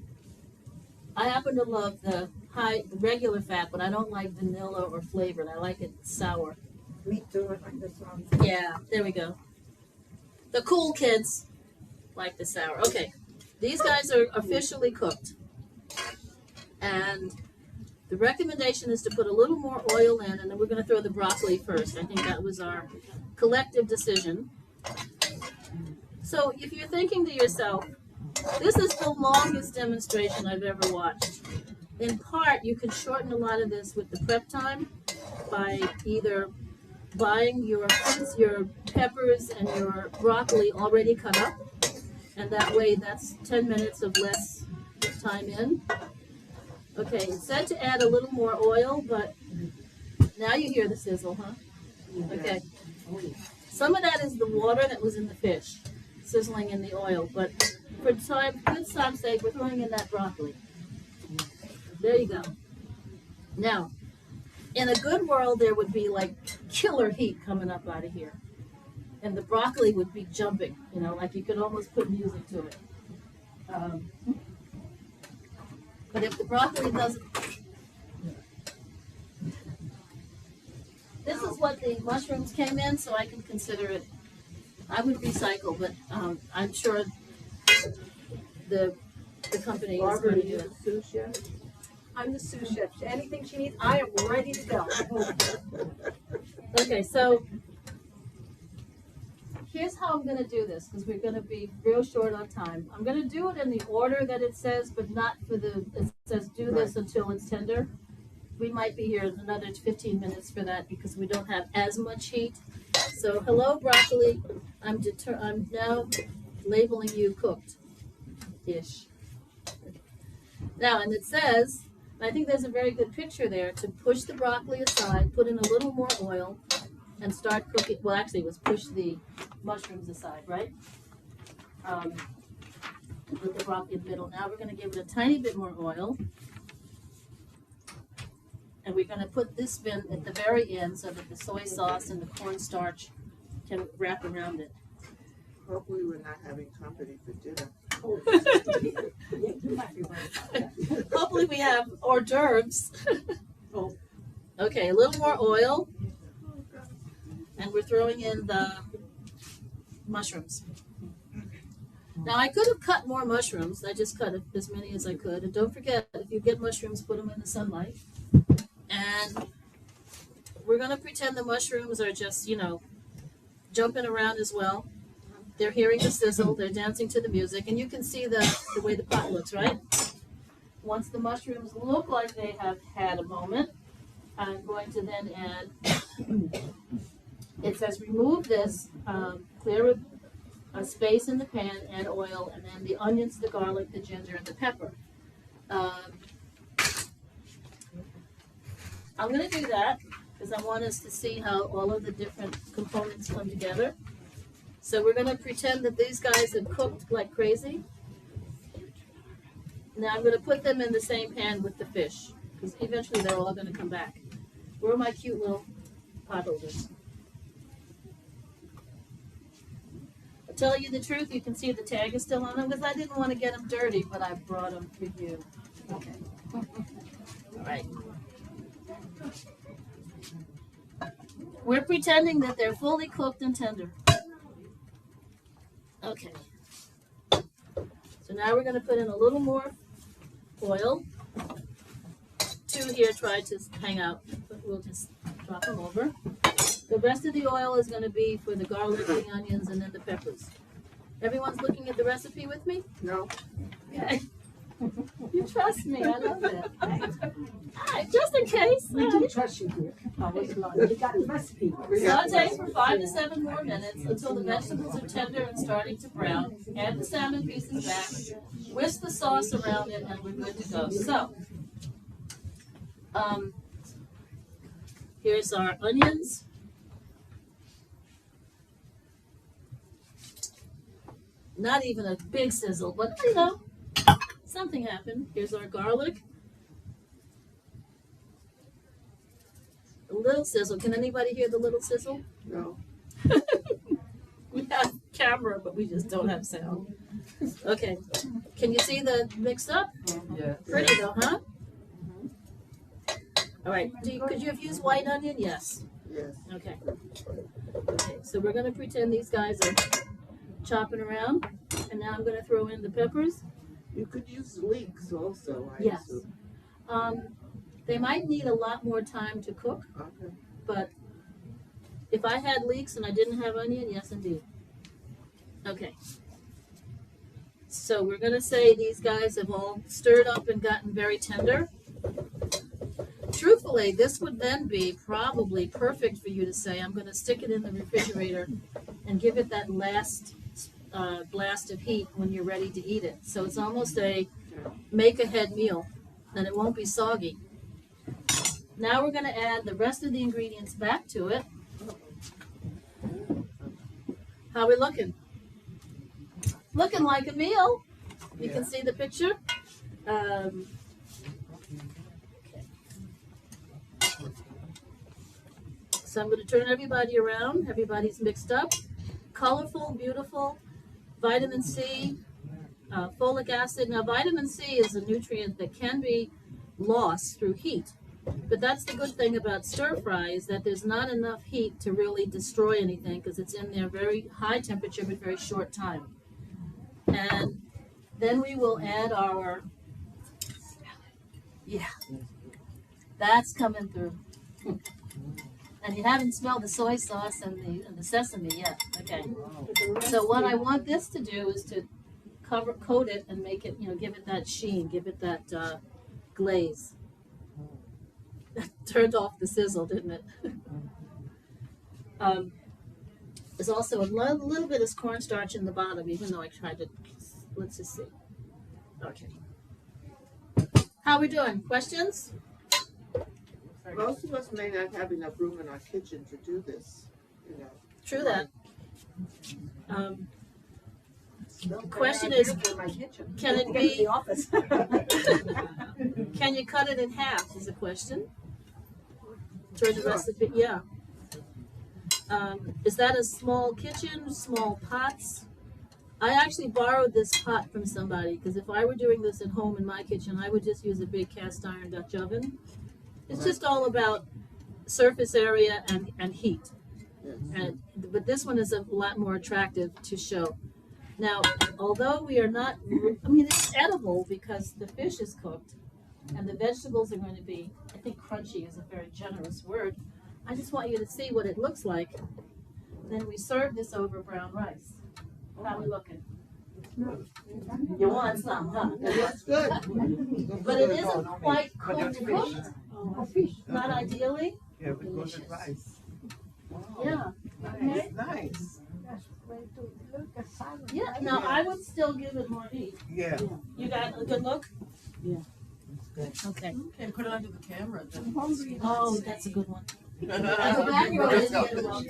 I happen to love the regular fat, but I don't like vanilla or flavored. I like it sour. Me too, I like this one. Yeah, there we go. The cool kids like the sour. Okay, these guys are officially cooked. And the recommendation is to put a little more oil in, and then we're going to throw the broccoli first. I think that was our collective decision. So if you're thinking to yourself, this is the longest demonstration I've ever watched. In part, you can shorten a lot of this with the prep time by either buying your fruits, your peppers, and your broccoli already cut up. And that way, that's 10 minutes of less time in. Okay, it said to add a little more oil, but now you hear the sizzle, huh? Okay. Some of that is the water that was in the fish, sizzling in the oil, but for good time's sake, we're throwing in that broccoli. There you go. Now, in a good world, there would be like killer heat coming up out of here. And the broccoli would be jumping, you know, like you could almost put music to it. But if the broccoli doesn't... This is what the mushrooms came in, so I can consider it... I would recycle, but I'm sure the company is going to do it. Sous chef? I'm the sous chef. Anything she needs, I am ready to go. Okay, so here's how I'm going to do this, because we're going to be real short on time. I'm going to do it in the order that it says, but not for the, it says do this until it's tender. We might be here another 15 minutes for that because we don't have as much heat. So hello, broccoli. I'm now labeling you cooked-ish. Now, and it says, I think there's a very good picture there, to push the broccoli aside, put in a little more oil, and start cooking. Well, actually, it was push the mushrooms aside, right? Put the broccoli in the middle. Now we're going to give it a tiny bit more oil. And we're going to put this bin at the very end so that the soy sauce and the cornstarch can wrap around it. Hopefully we're not having company for dinner. Hopefully we have hors d'oeuvres. Okay, a little more oil. And we're throwing in the mushrooms. Now I could have cut more mushrooms. I just cut as many as I could. And don't forget, if you get mushrooms, put them in the sunlight. And we're going to pretend the mushrooms are just, you know, jumping around as well. They're hearing the sizzle. They're dancing to the music. And you can see the way the pot looks, right? Once the mushrooms look like they have had a moment, I'm going to then add, it says remove this, clear a space in the pan, add oil, and then the onions, the garlic, the ginger, and the pepper. I'm going to do that because I want us to see how all of the different components come together. So we're going to pretend that these guys have cooked like crazy. Now I'm going to put them in the same pan with the fish because eventually they're all going to come back. Where are my cute little pot holders? I'll tell you the truth, you can see the tag is still on them because I didn't want to get them dirty, but I brought them for you. Okay. All right. We're pretending that they're fully cooked and tender. Okay. So now we're going to put in a little more oil. Two here tried to hang out, but we'll just drop them over. The rest of the oil is going to be for the garlic, the onions, and then the peppers. Everyone's looking at the recipe with me? No. Okay. You trust me. I love that. All right, just in case. We All do right. trust you here. Always love you. You got the recipe. Saute for 5 to 7 more minutes until the vegetables are tender and starting to brown. Add the salmon pieces back. Whisk the sauce around it, and we're good to go. So, here's our onions. Not even a big sizzle, but you know, something happened. Here's our garlic. A little sizzle. Can anybody hear the little sizzle? No. We have camera, but we just don't have sound. Okay. Can you see the mixed up? Yeah. Pretty though, huh? All right. Could you have used white onion? Yes. Yes. Okay. Okay. So we're gonna pretend these guys are chopping around, and now I'm gonna throw in the peppers. You could use leeks also. I Yes. assume. They might need a lot more time to cook, Okay. but if I had leeks and I didn't have onion, yes indeed. Okay. So we're gonna say these guys have all stirred up and gotten very tender. Truthfully, this would then be probably perfect for you to say, I'm gonna stick it in the refrigerator and give it that last blast of heat when you're ready to eat it. So it's almost a make-ahead meal, and it won't be soggy. Now we're gonna add the rest of the ingredients back to it. How are we looking? Looking like a meal. You can see the picture. Okay. So I'm going to turn everybody around. Everybody's mixed up. Colorful, beautiful. Vitamin C, folic acid. Now, vitamin C is a nutrient that can be lost through heat. But that's the good thing about stir fry is that there's not enough heat to really destroy anything because it's in there very high temperature but very short time. And then we will add our, that's coming through. And you haven't smelled the soy sauce and the sesame yet. Okay. So what I want this to do is to coat it and make it, give it that sheen, give it that glaze. Turned off the sizzle, didn't it? There's also a little bit of cornstarch in the bottom, even though I tried to. Let's just see. Okay. How are we doing? Questions? Most of us may not have enough room in our kitchen to do this. True that. The question is, can it be? The office. Can you cut it in half? Is the question. Toward the recipe, yeah. Is that a small kitchen? Small pots? I actually borrowed this pot from somebody because if I were doing this at home in my kitchen, I would just use a big cast iron Dutch oven. It's just all about surface area and heat. But this one is a lot more attractive to show. Now, although we are not, it's edible because the fish is cooked and the vegetables are going to be, I think crunchy is a very generous word. I just want you to see what it looks like. Then we serve this over brown rice. How are we looking? You want some, huh? That's good. But it isn't quite cooked. Not ideally. Yeah, we got the rice. Yeah. Okay. Nice. Yeah. Now I would still give it more heat. Yeah. You got a good look? Yeah. Okay. Okay, put it under the camera. Then. Oh, that's a good one. We At the back row, I didn't get it well.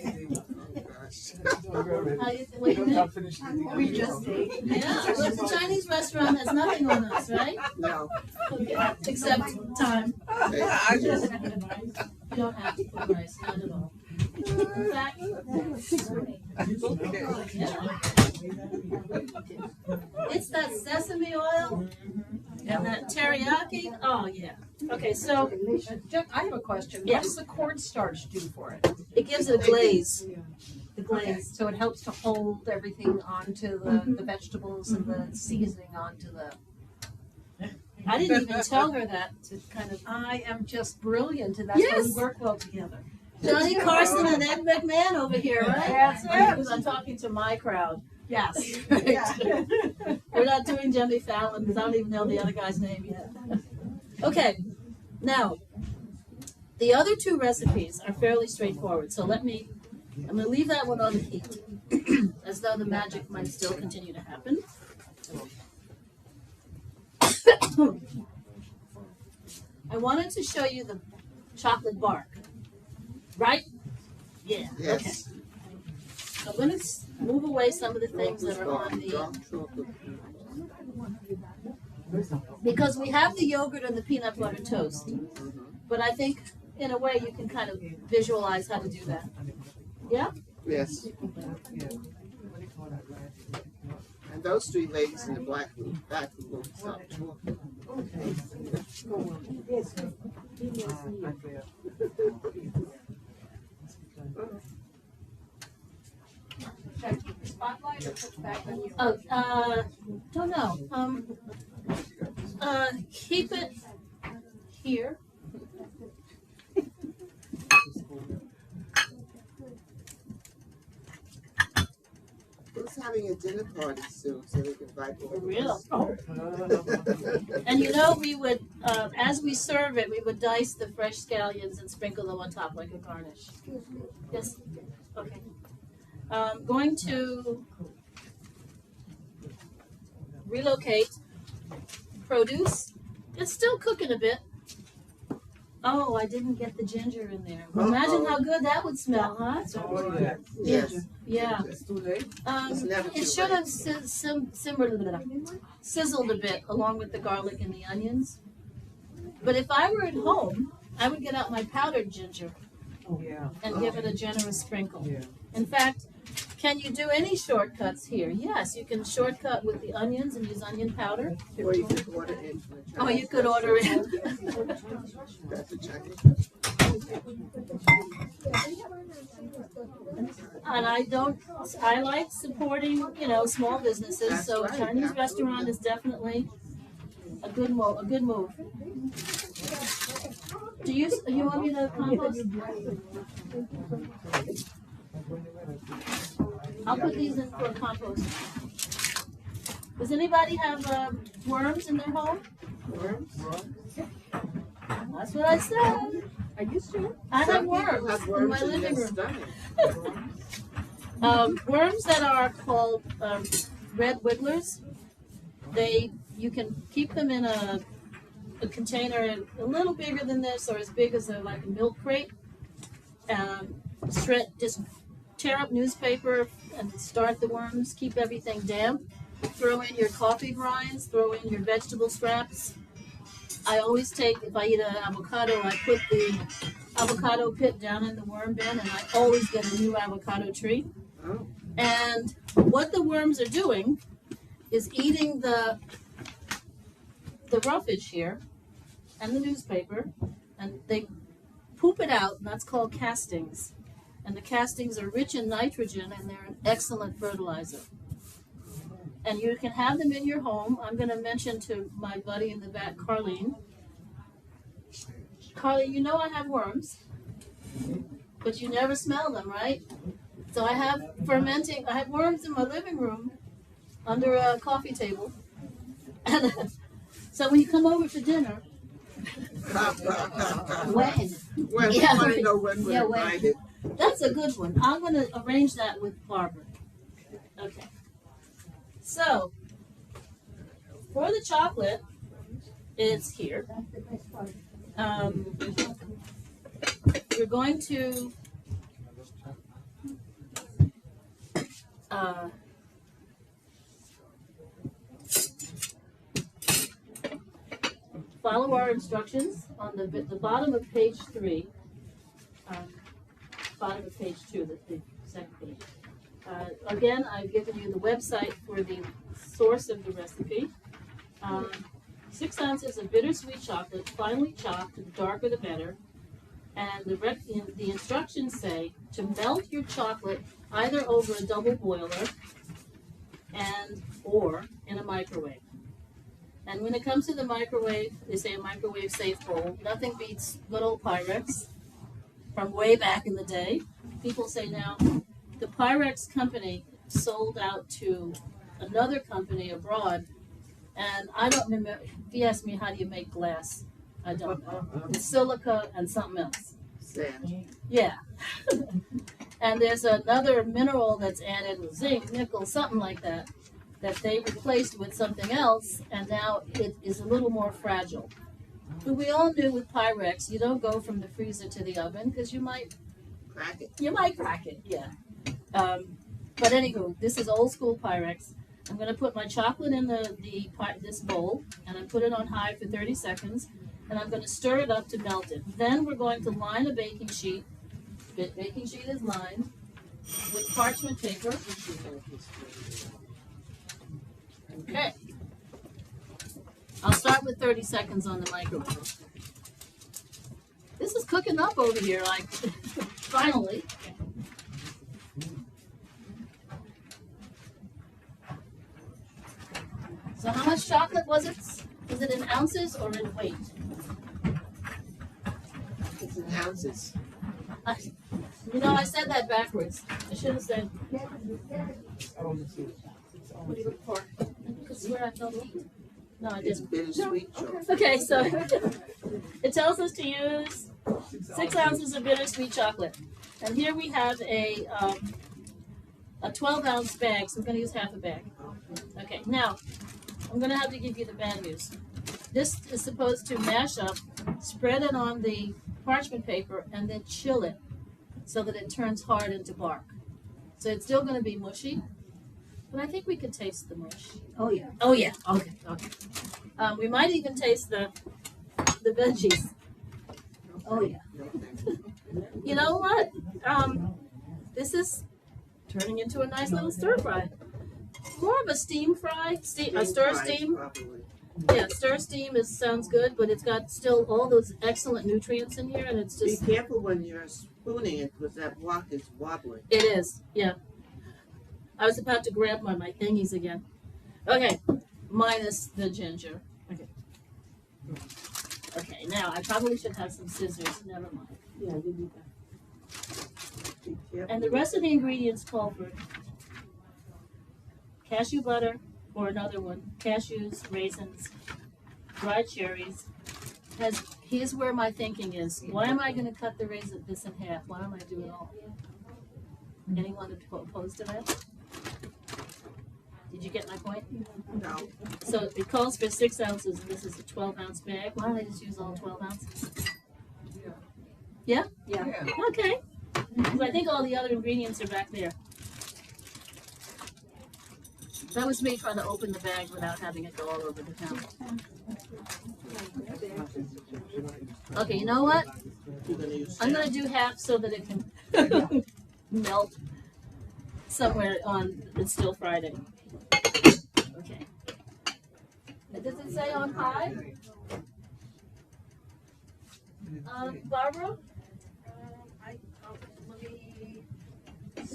How you wait a minute. We just ate. Yeah, look, the Chinese restaurant has nothing on us, right? No. Okay. Except time. Yeah, I just, You don't have to put rice, not at all. In fact, it's that sesame oil and that teriyaki. Oh yeah. Okay, so I have a question. Yes. What does the cornstarch do for it? it gives it a glaze. The Okay, glaze. so it helps to hold everything onto the vegetables and the seasoning onto the. I didn't even tell her that to kind of. I am just brilliant, and that's why Yes. we work well together. Johnny Carson and Ed McMahon over here, right? That's it. Because I'm talking to my crowd. Yes. We're not doing Jimmy Fallon because I don't even know the other guy's name yet. Okay, now the other two recipes are fairly straightforward. So I'm going to leave that one on the heat, as though the magic might still continue to happen. I wanted to show you the chocolate bark, right? Yeah. Yes. Okay. I'm going to move away some of the things that are on the, because we have the yogurt and the peanut butter toast, but I think in a way you can kind of visualize how to do that. Yeah? Yes. And those three ladies in the back will stop talking. Spotlight or put back on you? Oh, don't know. Keep it here. Who's having a dinner party soon so they can invite all For of real. us? And you know, we would, as we serve it, we would dice the fresh scallions and sprinkle them on top like a garnish. Yes? Okay. Going to relocate produce. It's still cooking a bit. Oh, I didn't get the ginger in there. Imagine how good that would smell, huh? Oh, yeah. Yes. Yeah. It's too late. It's never too It should have sizzled a bit along with the garlic and the onions. But if I were at home, I would get out my powdered ginger Yeah. and give it a generous sprinkle. Yeah. In fact, can you do any shortcuts here? Yes, you can shortcut with the onions and use onion powder. Or you could order in from the Chinese. Oh, you could order it. That's a Chinese. And I like supporting, small businesses, That's so a right, Chinese absolutely. restaurant is definitely a good move. Do you want me to compost? I'll put these in for compost. Does anybody have worms in their home? Worms? That's what I said. Are you sure? I have Some people worms have in worms my in living their room. stomach. Worms that are called red wigglers. You can keep them in a container a little bigger than this, or as big as like a milk crate. Just tear up newspaper and start the worms. Keep everything damp. Throw in your coffee grinds. Throw in your vegetable scraps. I always if I eat an avocado, I put the avocado pit down in the worm bin, and I always get a new avocado tree. Oh. And what the worms are doing is eating the roughage here and the newspaper, and they poop it out, and that's called castings. And the castings are rich in nitrogen, and they're an excellent fertilizer. And you can have them in your home. I'm going to mention to my buddy in the back, Carlene. Carlene, you know I have worms, but you never smell them, right? So I have worms in my living room under a coffee table. And so when you come over for dinner, When? Well, Yeah, I want to right. know when we're Yeah, when. invited. that's a good one. I'm going to arrange that with Barbara. Okay. So, for the chocolate, it's here. You're going to follow our instructions on the bottom of page 3. Bottom of page 2, the second page. Again, I've given you the website for the source of the recipe. 6 ounces of bittersweet chocolate, finely chopped, the darker the better. And the instructions say to melt your chocolate either over a double boiler or in a microwave. And when it comes to the microwave, they say a microwave safe bowl. Nothing beats good old Pyrex. from way back in the day. People say now the Pyrex company sold out to another company abroad, and I don't remember. If you ask me how do you make glass, I don't know. It's silica and something else. Sand. Yeah. And there's another mineral that's added, zinc, nickel, something like that, that they replaced with something else, and now it is a little more fragile. But we all knew with Pyrex, you don't go from the freezer to the oven because you might Crack it. crack it, yeah. But anywho, this is old school Pyrex. I'm going to put my chocolate in this bowl, and I put it on high for 30 seconds, and I'm going to stir it up to melt it. Then we're going to line a baking sheet. The baking sheet is lined with parchment paper. Okay. I'll start with 30 seconds on the microwave. This is cooking up over here, like, finally. So how much chocolate was it? Was it in ounces or in weight? It's in ounces. I said that backwards. I should have said, what do you look for? This is where I felt heat. No, I It's didn't. bittersweet chocolate. Okay, so it tells us to use 6 ounces of bittersweet chocolate. And here we have a 12-ounce bag, so I'm going to use half a bag. Okay, now, I'm going to have to give you the bad news. This is supposed to mash up, spread it on the parchment paper, and then chill it so that it turns hard into bark. So it's still going to be mushy, but I think we could taste the mush. Oh, yeah. Oh yeah. Okay. Okay. We might even taste the veggies. Oh, yeah. You know what? This is turning into a nice little stir fry. More of a steam fry, stir steam. Probably. Yeah, stir steam sounds good, but it's got still all those excellent nutrients in here, and it's Be just. careful when you're spooning it because that block is wobbling. It is. Yeah. I was about to grab my thingies again. Okay, minus the ginger. Okay. Okay, now I probably should have some scissors. Never mind. Yeah, you need that. Be careful. And the rest of the ingredients call for cashew butter, or another one, cashews, raisins, dried cherries. Here's where my thinking is. Why am I going to cut this in half? Why don't I do it all? Anyone opposed to that? Did you get my point? No. So it calls for 6 ounces, and this is a 12-ounce bag. Why don't I just use all 12 ounces? Yeah? Yeah. Okay. So I think all the other ingredients are back there. That was me trying to open the bag without having it go all over the counter. Okay, you know what? You're going to use I'm going to do half so that it can melt somewhere on It's Still Friday. Okay. Does it say on high? Barbara?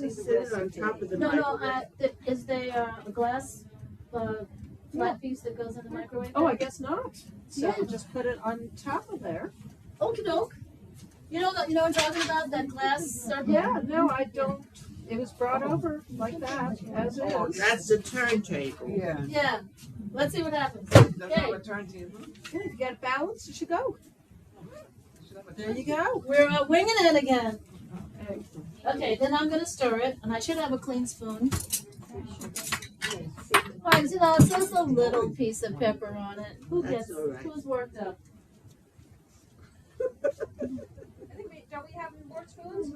Just sit it on top of the No, microwave. is there a glass flat piece that goes in the microwave? Oh, I guess not. So Yeah. just put it on top of there. Okie doke. You know what I'm talking about? That glass circle? Yeah, no, I don't. It was brought over like that, as Oh, is. that's the turntable. Yeah. Yeah. Let's see what happens. That's Okay. how it turns you. Yeah, if you got it balanced, it should go. There you go. We're winging it again. Okay, then I'm going to stir it, and I should have a clean spoon. Right, it's just a little piece of pepper on it. That's all right. Who's worked up? Don't we have more spoons?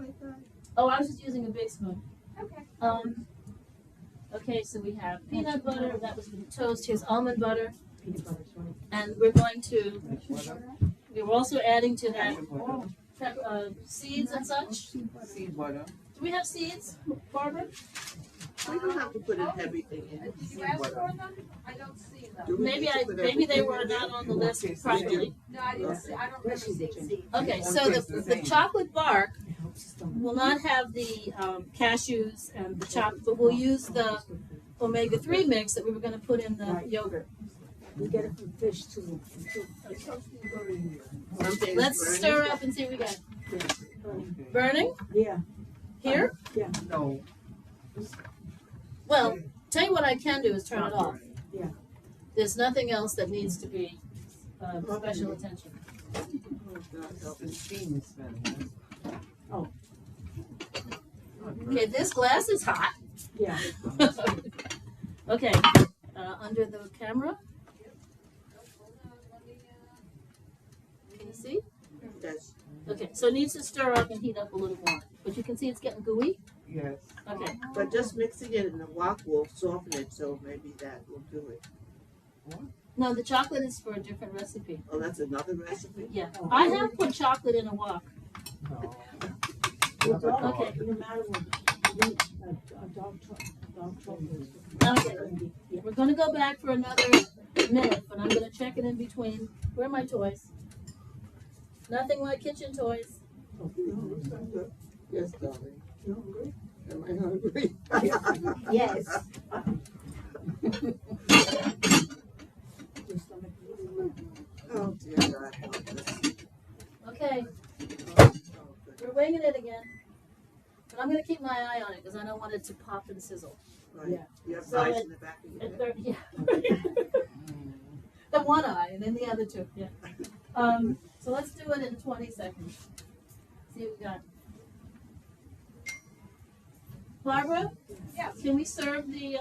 Oh, I was just using a big spoon. Okay. Okay, so we have peanut butter. That was for the toast. Here's almond butter. And we're going to, we're also adding to that seeds and such. Do Seed butter. we have seeds, Barbara? We don't have to put everything in. Did you ask for them? I don't see them. Do we Maybe need to put maybe they everything were in? not on the list properly. No, I didn't see, I don't remember seeing seeds. Okay, so the chocolate bark will not have the cashews and the chocolate, but we'll use the omega-3 mix that we were going to put in the yogurt. We get it from fish too. Something's Let's burning. stir up and see what we got. Burning? Yeah. Here? No. Well, tell you what I can do is turn it off. Yeah. There's nothing else that needs to be special attention. The steam is smelling. Okay, this glass is hot. Yeah. Okay, under the camera. Can you see? Yes. Okay, so it needs to stir up and heat up a little more. But you can see it's getting gooey. Yes. Okay, But just mixing it in the wok will soften it, so maybe that will do it. no, the chocolate is for a different recipe. Oh, that's another recipe? Yeah, I have put chocolate in a wok. No. Okay. No matter what, a dog chocolate. Okay, we're gonna go back for another minute, but I'm gonna check it in between. Where are my toys? Nothing like kitchen toys. Oh, no, it's not good. Yes, darling. You hungry? Am I hungry? Yes. Oh, dear God, help us. Okay, Oh, we're winging it again. But I'm gonna keep my eye on it because I don't want it to pop and sizzle. right. Yeah. You have So eyes it- in the back of your At head? 30, yeah. The one eye and then the other two, yeah. So let's do it in 20 seconds. See what we got. Barbara? Yeah. Can we serve the,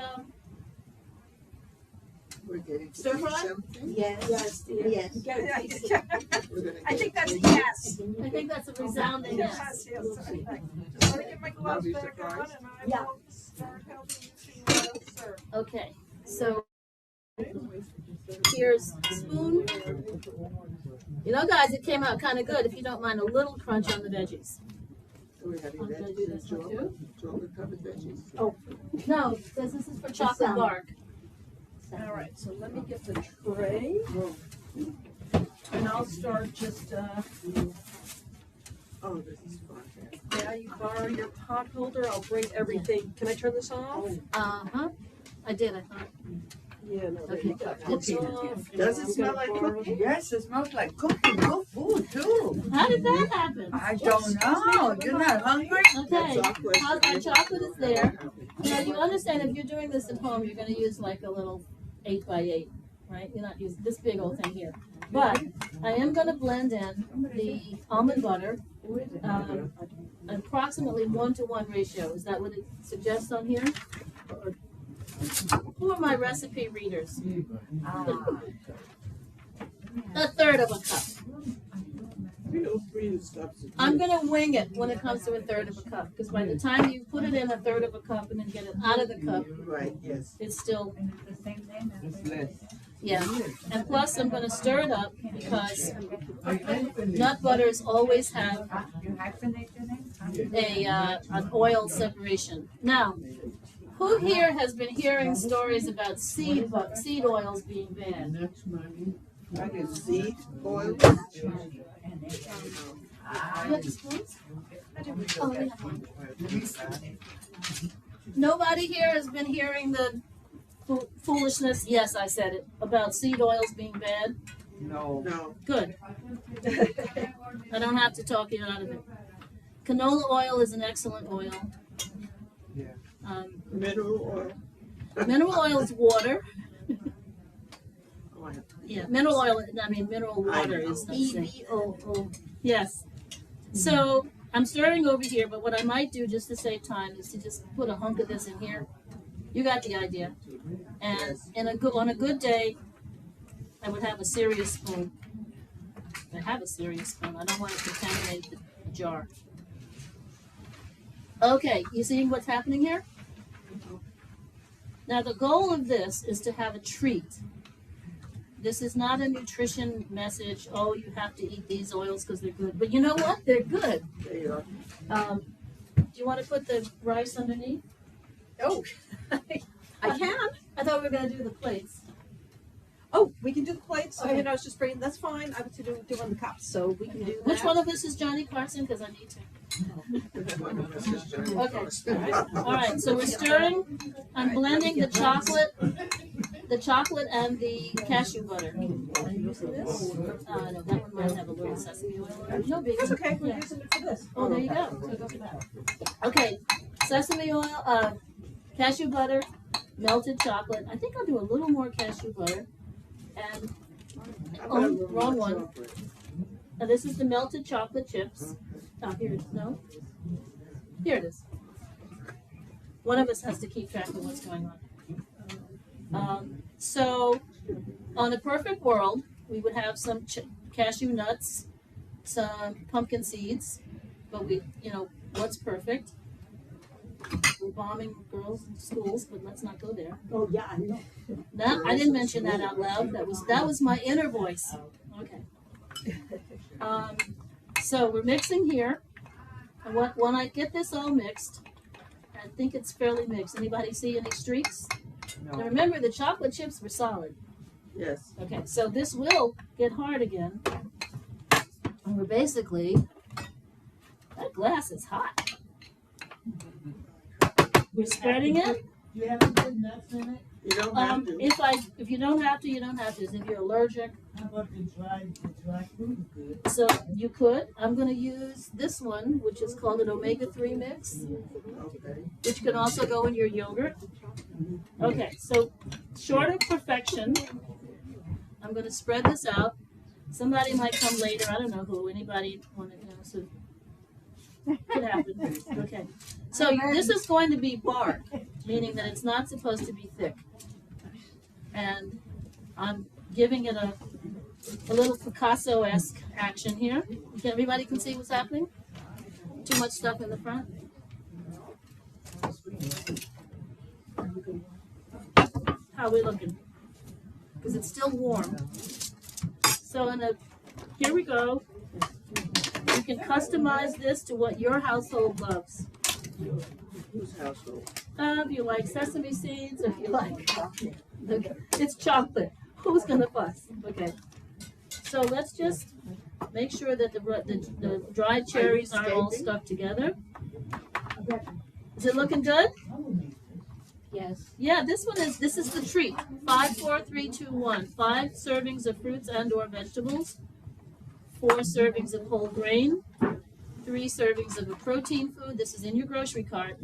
We're getting to Stir eat fry? something. Yes. Yes. We're gonna I get think that's to a eat. yes. I think that's a resounding yes. Just want to get my gloves Love you, back on surprise. and I Yeah. will start helping you to serve. Okay, so here's spoon. You know, guys, it came out kind of good if you don't mind a little crunch on the veggies. We're having I'm gonna veggies do and this one too. chocolate covered veggies. No, this is for chocolate bark. All right, so let me get the tray. And I'll start just, Oh, this is fun. may I borrow your pot holder? I'll bring everything. Can I turn this off? Uh-huh. I did, I thought. Yeah, no, there Okay. you go. It's off. Does it I'm smell gonna like borrow- cooking? Yes, it smells like cooking, good food too. How did that happen? I don't know. You're not hungry? Okay, That's our question. our chocolate is there. Now, you understand if you're doing this at home, you're gonna use like a little 8x8, right? You're not using this big old thing here. But I am gonna blend in the almond butter, approximately 1-to-1 ratio. Is that what it suggests on here? Or- Who are my recipe readers? A third of a cup. You know, three cups of I'm gonna wing it when it comes to a third of a cup, because by the time you put it in a third of a cup and then get it out of the cup, Right, yes. it's still, It's less. yeah. And plus, I'm gonna stir it up because nut butters always have an oil separation. Now, who here has been hearing stories about seed oils being bad? I get seed oil. You have the spoons? Oh, we have one. Nobody here has been hearing the foolishness, yes, I said it, about seed oils being bad? No. No. Good. I don't have to talk you out of it. Canola oil is an excellent oil. Yeah. Mineral oil. Mineral oil is water. Oh, I have Yeah, mineral oil, mineral water is the same. EVOO. Yes. So I'm stirring over here, but what I might do just to save time is to just put a hunk of this in here. You got the idea. And on a good day, I would have a serious spoon. I have a serious spoon. I don't want to contaminate the jar. Okay, you seeing what's happening here? Now the goal of this is to have a treat. This is not a nutrition message, oh, you have to eat these oils because they're good. But you know what? They're good. There you are. Do you want to put the rice underneath? Oh, I can. I thought we were going to do the plates. Oh, we can do the plates. Okay. I was just bringing, that's fine. I was doing the cups, so we can do that. Which one of us is Johnny Carson? Because I need to. Okay. All right, so we're stirring. I'm blending the chocolate the chocolate and the cashew butter. Are you using this? No, that one might have a little sesame oil. No big. It's okay, we're Yeah. using it for this. Oh, there you go. So go for that. Okay, sesame oil, cashew butter, melted chocolate. I think I'll do a little more cashew butter. And oh, wrong one. Now this is the melted chocolate chips. Oh, here it is. No, here it is. One of us has to keep track of what's going on. So, on a perfect world, we would have some cashew nuts, some pumpkin seeds, but what's perfect? We're bombing girls' schools, but let's not go there. Oh, yeah, I know. No, I didn't mention that out loud. That was my inner voice. Okay. So we're mixing here, and when I get this all mixed, I think it's fairly mixed. Anybody see any streaks? No. Now remember, the chocolate chips were solid. Yes. Okay, so this will get hard again. And we're basically, that glass is hot. We're spreading it. You haven't put nuts in it? You don't have to. If you don't have to, you don't have to. If you're allergic, How about the dry fruit is good? so you could. I'm going to use this one, which is called an omega-3 mix, Okay. which can also go in your yogurt. Okay, so short of perfection, I'm going to spread this out. Somebody might come later. I don't know who. Anybody want to know? So could happen. Okay. So this is going to be bark, meaning that it's not supposed to be thick. And I'm giving it a little Picasso-esque action here. Everybody can see what's happening? Too much stuff in the front? How are we looking? Because it's still warm. So here we go. You can customize this to what your household loves. Whose household? If you like sesame seeds, if you like, okay. It's chocolate. Who's gonna fuss? Okay. So let's just make sure that the dried cherries aren't all stuck together. Is it looking good? Yes. Yeah, this is the treat. 5, 4, 3, 2, 1. 5 servings of fruits and/or vegetables. 4 servings of whole grain. 3 servings of a protein food. This is in your grocery cart.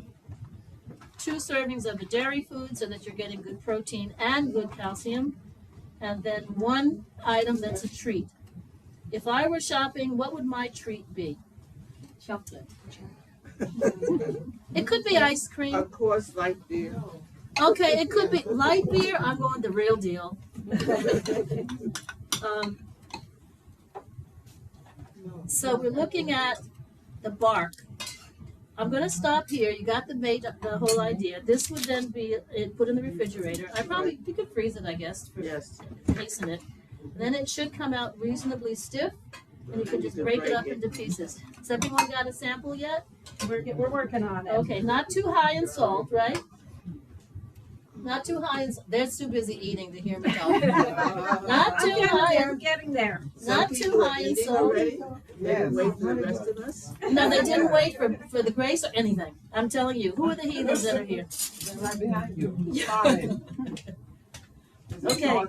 2 servings of a dairy food so that you're getting good protein and good calcium. And then 1 item that's a treat. If I were shopping, what would my treat be? Chocolate. It could be ice cream. Of course, light beer. Okay, it could be light beer. I'm going the real deal. So we're looking at the bark. I'm going to stop here. You got the whole idea. This would then be put in the refrigerator. You could freeze it, I guess, for Yes. placing it. Then it should come out reasonably stiff, and you can just break it up into pieces. Has everyone got a sample yet? We're working on it. Okay, not too high in salt, right? Not too high in salt. They're too busy eating to hear me talk. Not too high. I'm getting there. Not too high in salt. Already? They wait for the rest of us? No, they didn't wait for the grace or anything. I'm telling you, who are the heathens that are here? They're right behind you. Fine. Okay.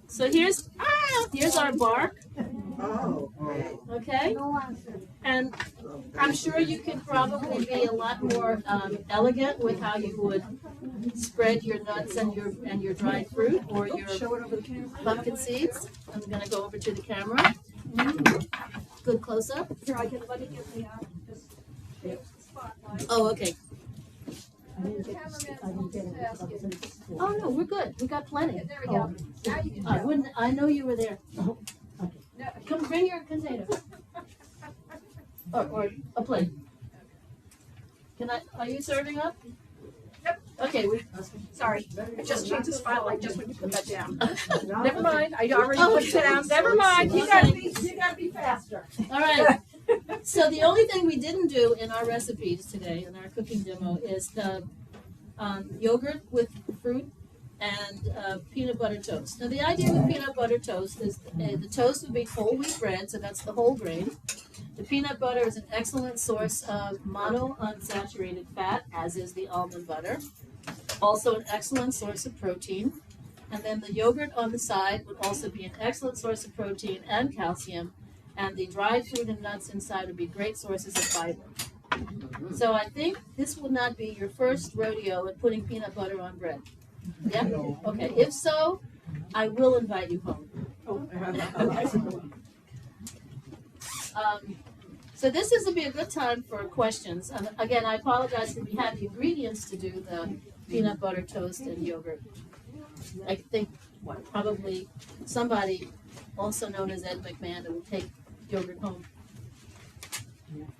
So here's our bark. Oh, okay. Okay, and I'm sure you could probably be a lot more elegant with how you would spread your nuts and your dried fruit or your pumpkin seeds. I'm going to go over to the camera. Good close up. Here, I can let me get the spotlight. Oh, okay. The cameraman is asking. Oh no, we're good. We got plenty. There we go. Now you can I tell. wouldn't. I know you were there. No, Come, bring your container. Or a plate. Are you serving up? Yep. Okay. Sorry, I just changed the spotlight just when you put that down. Never mind, I already Oh, put it down. Never mind, you gotta be faster. All right. So the only thing we didn't do in our recipes today, in our cooking demo, is the yogurt with fruit and peanut butter toast. Now the idea with peanut butter toast is the toast would be whole wheat bread, so that's the whole grain. The peanut butter is an excellent source of monounsaturated fat, as is the almond butter. also an excellent source of protein. And then the yogurt on the side would also be an excellent source of protein and calcium. And the dried fruit and nuts inside would be great sources of fiber. So I think this will not be your first rodeo at putting peanut butter on bread. Yeah? Okay. If so, I will invite you home. So this is to be a good time for questions. And again, I apologize if we have the ingredients to do the peanut butter toast and yogurt. I think probably somebody also known as Ed McMahon will take yogurt home.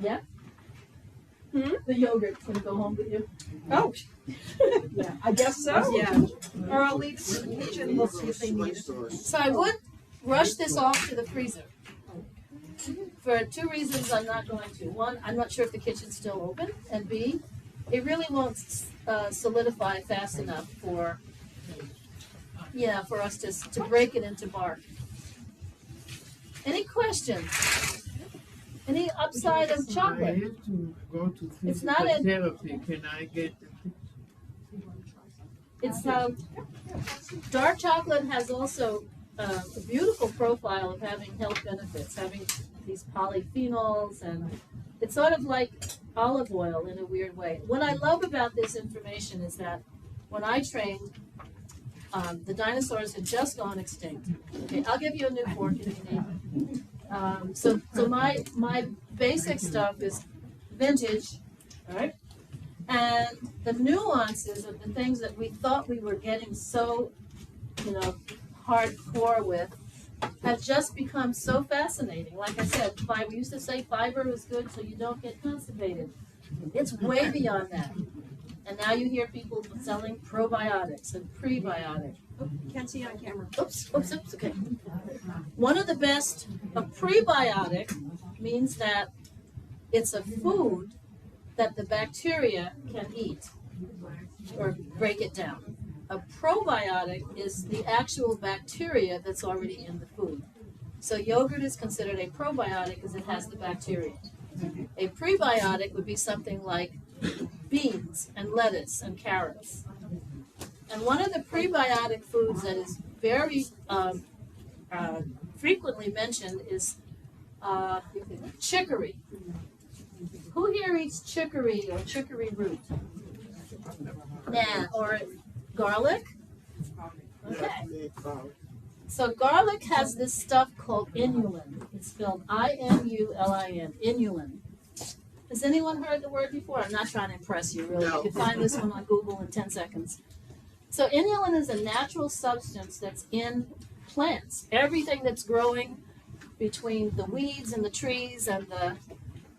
Yeah? The yogurt's gonna go home with you. Oh. Yeah, I guess so. Yeah. Or I'll leave it in the kitchen. We'll see if they need it. So I would rush this off to the freezer. For two reasons I'm not going to. One, I'm not sure if the kitchen's still open. And B, it really won't solidify fast enough for us to break it into bark. Any questions? Any upside of I chocolate? have to go to It's not physical a- therapy. Can I get It's dark chocolate has also a beautiful profile of having health benefits, having these polyphenols, and it's sort of like olive oil in a weird way. What I love about this information is that when I trained, the dinosaurs had just gone extinct. Okay, I'll give you a new fork if you need. So my basic stuff is vintage, all right? And the nuances of the things that we thought we were getting so, hardcore with have just become so fascinating. Like I said, we used to say fiber is good so you don't get constipated. It's way beyond that. And now you hear people selling probiotics and prebiotics. Can't see on camera. Oops, okay. One of the best, a prebiotic means that it's a food that the bacteria can eat or break it down. A probiotic is the actual bacteria that's already in the food. So yogurt is considered a probiotic because it has the bacteria. A prebiotic would be something like beans and lettuce and carrots. And one of the prebiotic foods that is very frequently mentioned is chicory. Who here eats chicory or chicory root? Nah, or garlic? Okay. So garlic has this stuff called inulin. It's spelled I-N-U-L-I-N, inulin. Has anyone heard the word before? I'm not trying to impress you, really. No. You can find this one on Google in 10 seconds. So inulin is a natural substance that's in plants. Everything that's growing between the weeds and the trees and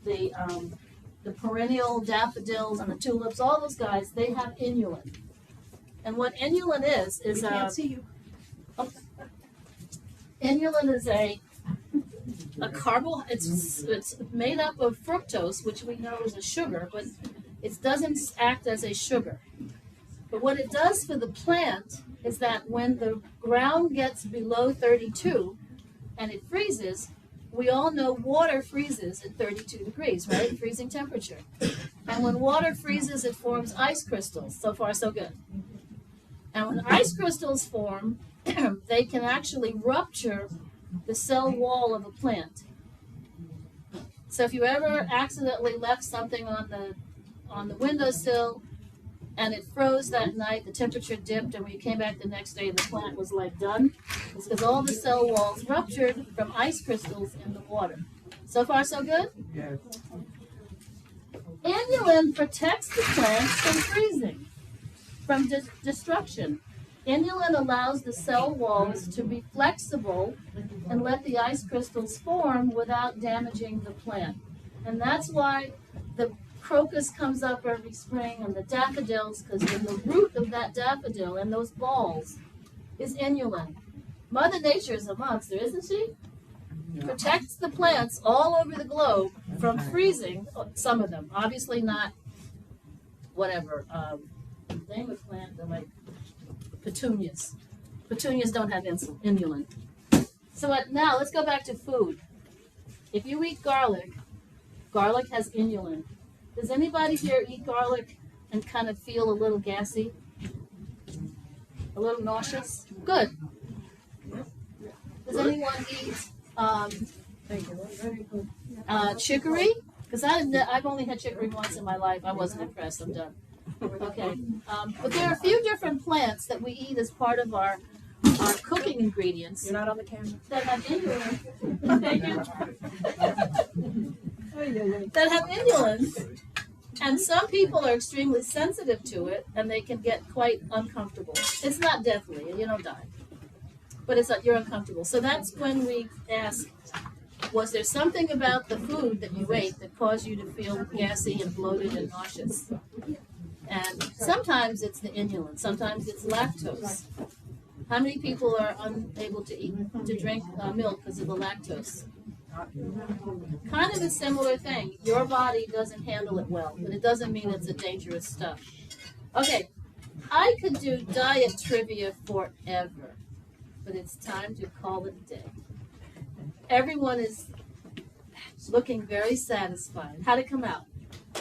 the perennial daffodils and the tulips, all those guys, they have inulin. And what inulin is We can't see you. inulin is a it's made up of fructose, which we know is a sugar, but it doesn't act as a sugar. But what it does for the plant is that when the ground gets below 32 and it freezes, we all know water freezes at 32 degrees, right? Freezing temperature. And when water freezes, it forms ice crystals. So far, so good. And when ice crystals form, they can actually rupture the cell wall of a plant. So if you ever accidentally left something on the windowsill and it froze that night, the temperature dipped, and when you came back the next day, the plant was like done, it's because all the cell walls ruptured from ice crystals in the water. So far, so good? Yes. Inulin protects the plants from freezing, from destruction. Inulin allows the cell walls to be flexible and let the ice crystals form without damaging the plant. And that's why the crocus comes up every spring and the daffodils, because in the root of that daffodil and those balls is inulin. Mother Nature is a monster, isn't she? Protects the plants all over the globe from freezing, some of them. Obviously not, whatever, name of plant, they're like petunias. Petunias don't have inulin. So now let's go back to food. If you eat garlic, garlic has inulin. Does anybody here eat garlic and kind of feel a little gassy? A little nauseous? Good. Does anyone eat chicory? Because I've only had chicory once in my life. I wasn't impressed. I'm done. Okay. But there are a few different plants that we eat as part of our cooking ingredients. You're not on the camera. That have inulin. Thank you. That have inulin. And some people are extremely sensitive to it, and they can get quite uncomfortable. It's not deathly, and you don't die. But it's you're uncomfortable. So that's when we ask, was there something about the food that you ate that caused you to feel gassy and bloated and nauseous? And sometimes it's the inulin, sometimes it's lactose. How many people are unable to drink milk because of the lactose? Kind of a similar thing. Your body doesn't handle it well, but it doesn't mean it's a dangerous stuff. Okay, I could do diet trivia forever, but it's time to call it a day. Everyone is looking very satisfied. How'd it come out?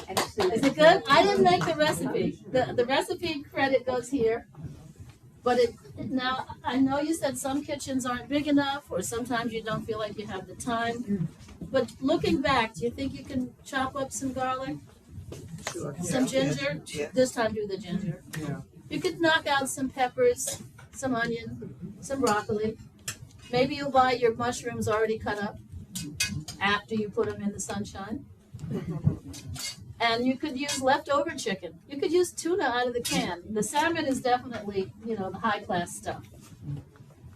Is it good? I didn't make the recipe. The recipe credit goes here. But now, I know you said some kitchens aren't big enough, or sometimes you don't feel like you have the time. But looking back, do you think you can chop up some garlic? Sure. Some ginger? Yeah. This time do the ginger. Yeah. You could knock out some peppers, some onion, some broccoli. Maybe you'll buy your mushrooms already cut up after you put them in the sunshine. And you could use leftover chicken. You could use tuna out of the can. The salmon is definitely, the high-class stuff.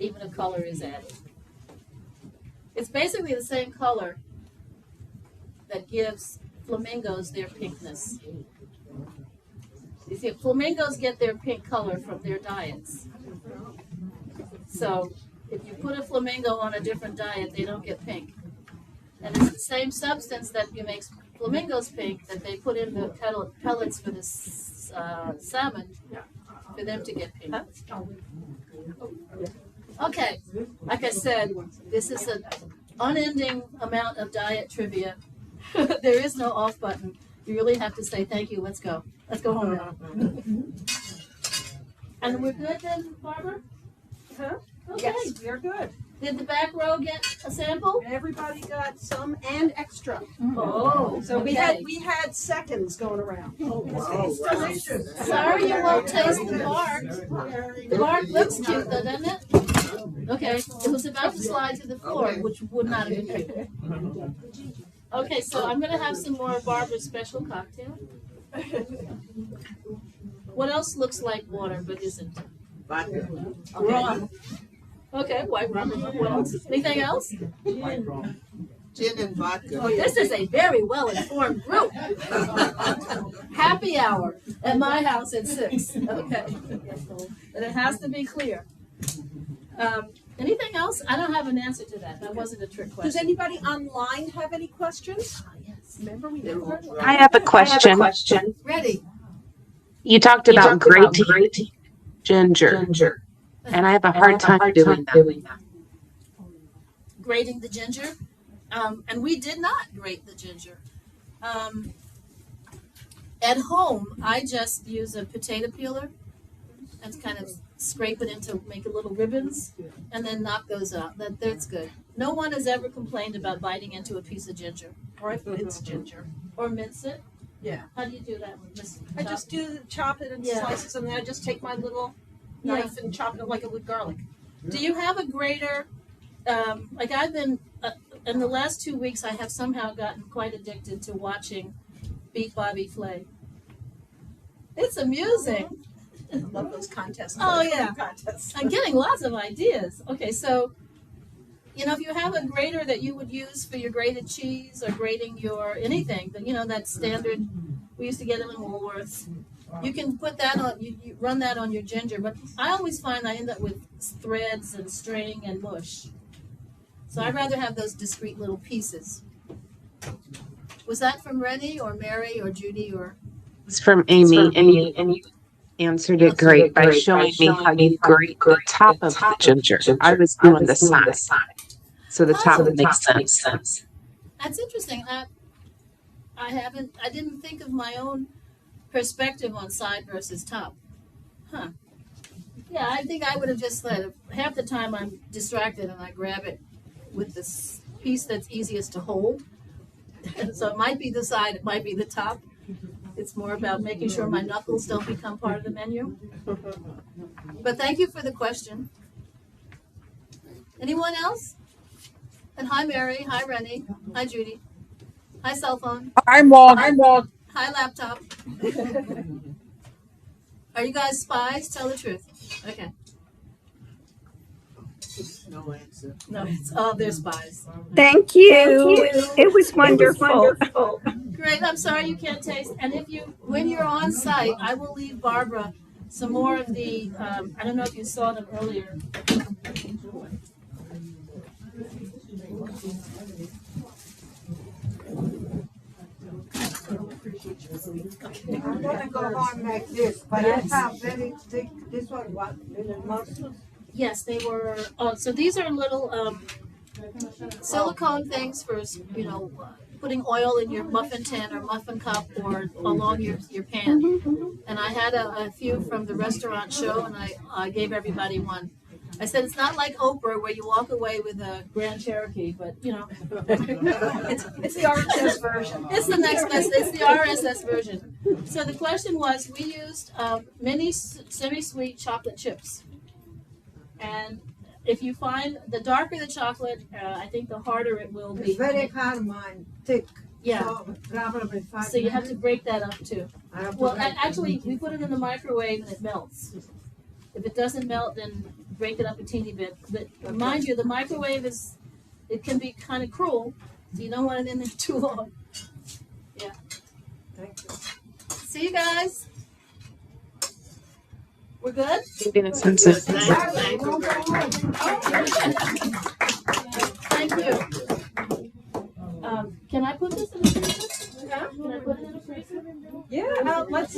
Even a color is added. It's basically the same color that gives flamingos their pinkness. You see, flamingos get their pink color from their diets. So if you put a flamingo on a different diet, they don't get pink. And it's the same substance that makes flamingos pink that they put in the pellets for the salmon for them to get pink. Okay, like I said, this is an unending amount of diet trivia. There is no off button. You really have to say thank you. Let's go. Let's go home now. And we're good then, Barbara? Huh? Okay. Yes, we're good. Did the back row get a sample? Everybody got some and extra. Oh, So okay. we had seconds going around. Oh, wow. Delicious. Sorry you won't taste the bark. The bark looks cute though, doesn't it? Okay, it was about to slide to the floor, which would not have been cute. Okay, so I'm gonna have some more Barbara's special cocktail. What else looks like water but isn't? Vodka. Rum. Okay, white rum. What else? Anything else? Gin and vodka. Oh, this is a very well-informed group. Happy hour at my house at 6. Okay. But it has to be clear. Anything else? I don't have an answer to that. That wasn't a trick question. Does anybody online have any questions? Yes. Remember we never I have a question. Ready. You talked about grating ginger, and I have a hard time doing that. Grating the ginger. And we did not grate the ginger. At home, I just use a potato peeler and kind of scrape it into, make little ribbons, and then knock those out. That's good. No one has ever complained about biting into a piece of ginger. Or if it's ginger. Or mince it. Yeah. How do you do that one? I just chop it in slices, and then I just take my little knife and chop it like it would garlic. Do you have a grater? Like I've been, in the last 2 weeks, I have somehow gotten quite addicted to watching Beat Bobby Flay. It's amusing. I love those contests. Oh, yeah. Contests. I'm getting lots of ideas. Okay, so, if you have a grater that you would use for your grated cheese or grating your anything, that standard we used to get them in Woolworths, you can put that on, you run that on your ginger. But I always find I end up with threads and string and mush. So I'd rather have those discrete little pieces. Was that from Rennie or Mary or Judy or? It's from Amy, and you answered it great by showing me how you grate the top of the ginger. I was doing the side, so the top makes sense. That's interesting. I didn't think of my own perspective on side versus top. Huh. Yeah, I think I would have just let it. Half the time I'm distracted and I grab it with this piece that's easiest to hold. So it might be the side, it might be the top. It's more about making sure my knuckles don't become part of the menu. But thank you for the question. Anyone else? And hi, Mary. Hi, Rennie. Hi, Judy. Hi, cell phone. I'm on. Hi, laptop. Are you guys spies? Tell the truth. Okay. No answer. No, they're spies. Thank you. It was wonderful. Great. I'm sorry you can't taste. And when you're on site, I will leave Barbara some more of the. I don't know if you saw them earlier. I'm gonna go on like this, but I have very thick, this one, what, little muscles? Yes, they were. So these are little silicone things for putting oil in your muffin tin or muffin cup or along your pan. And I had a few from the restaurant show, and I gave everybody one. I said it's not like Oprah where you walk away with a Grand Cherokee, but It's the RSS version. it's the next best. It's the RSS version. So the question was, we used mini semi-sweet chocolate chips, and if you find the darker the chocolate, I think the harder it will be. It's very hard, mine, thick. Yeah. So probably 5 So you have to minutes. break that up too. I have to Well, break it. actually, we put it in the microwave and it melts. If it doesn't melt, then break it up a teeny bit. But mind you, the microwave it can be kind of cruel, so you don't want it in there too long. Yeah. Thank you. See you guys. We're good? Maybe in a sense of Thank you very much. Thank you. Can I put this in the freezer? Can I put it in the freezer? Yeah, let's,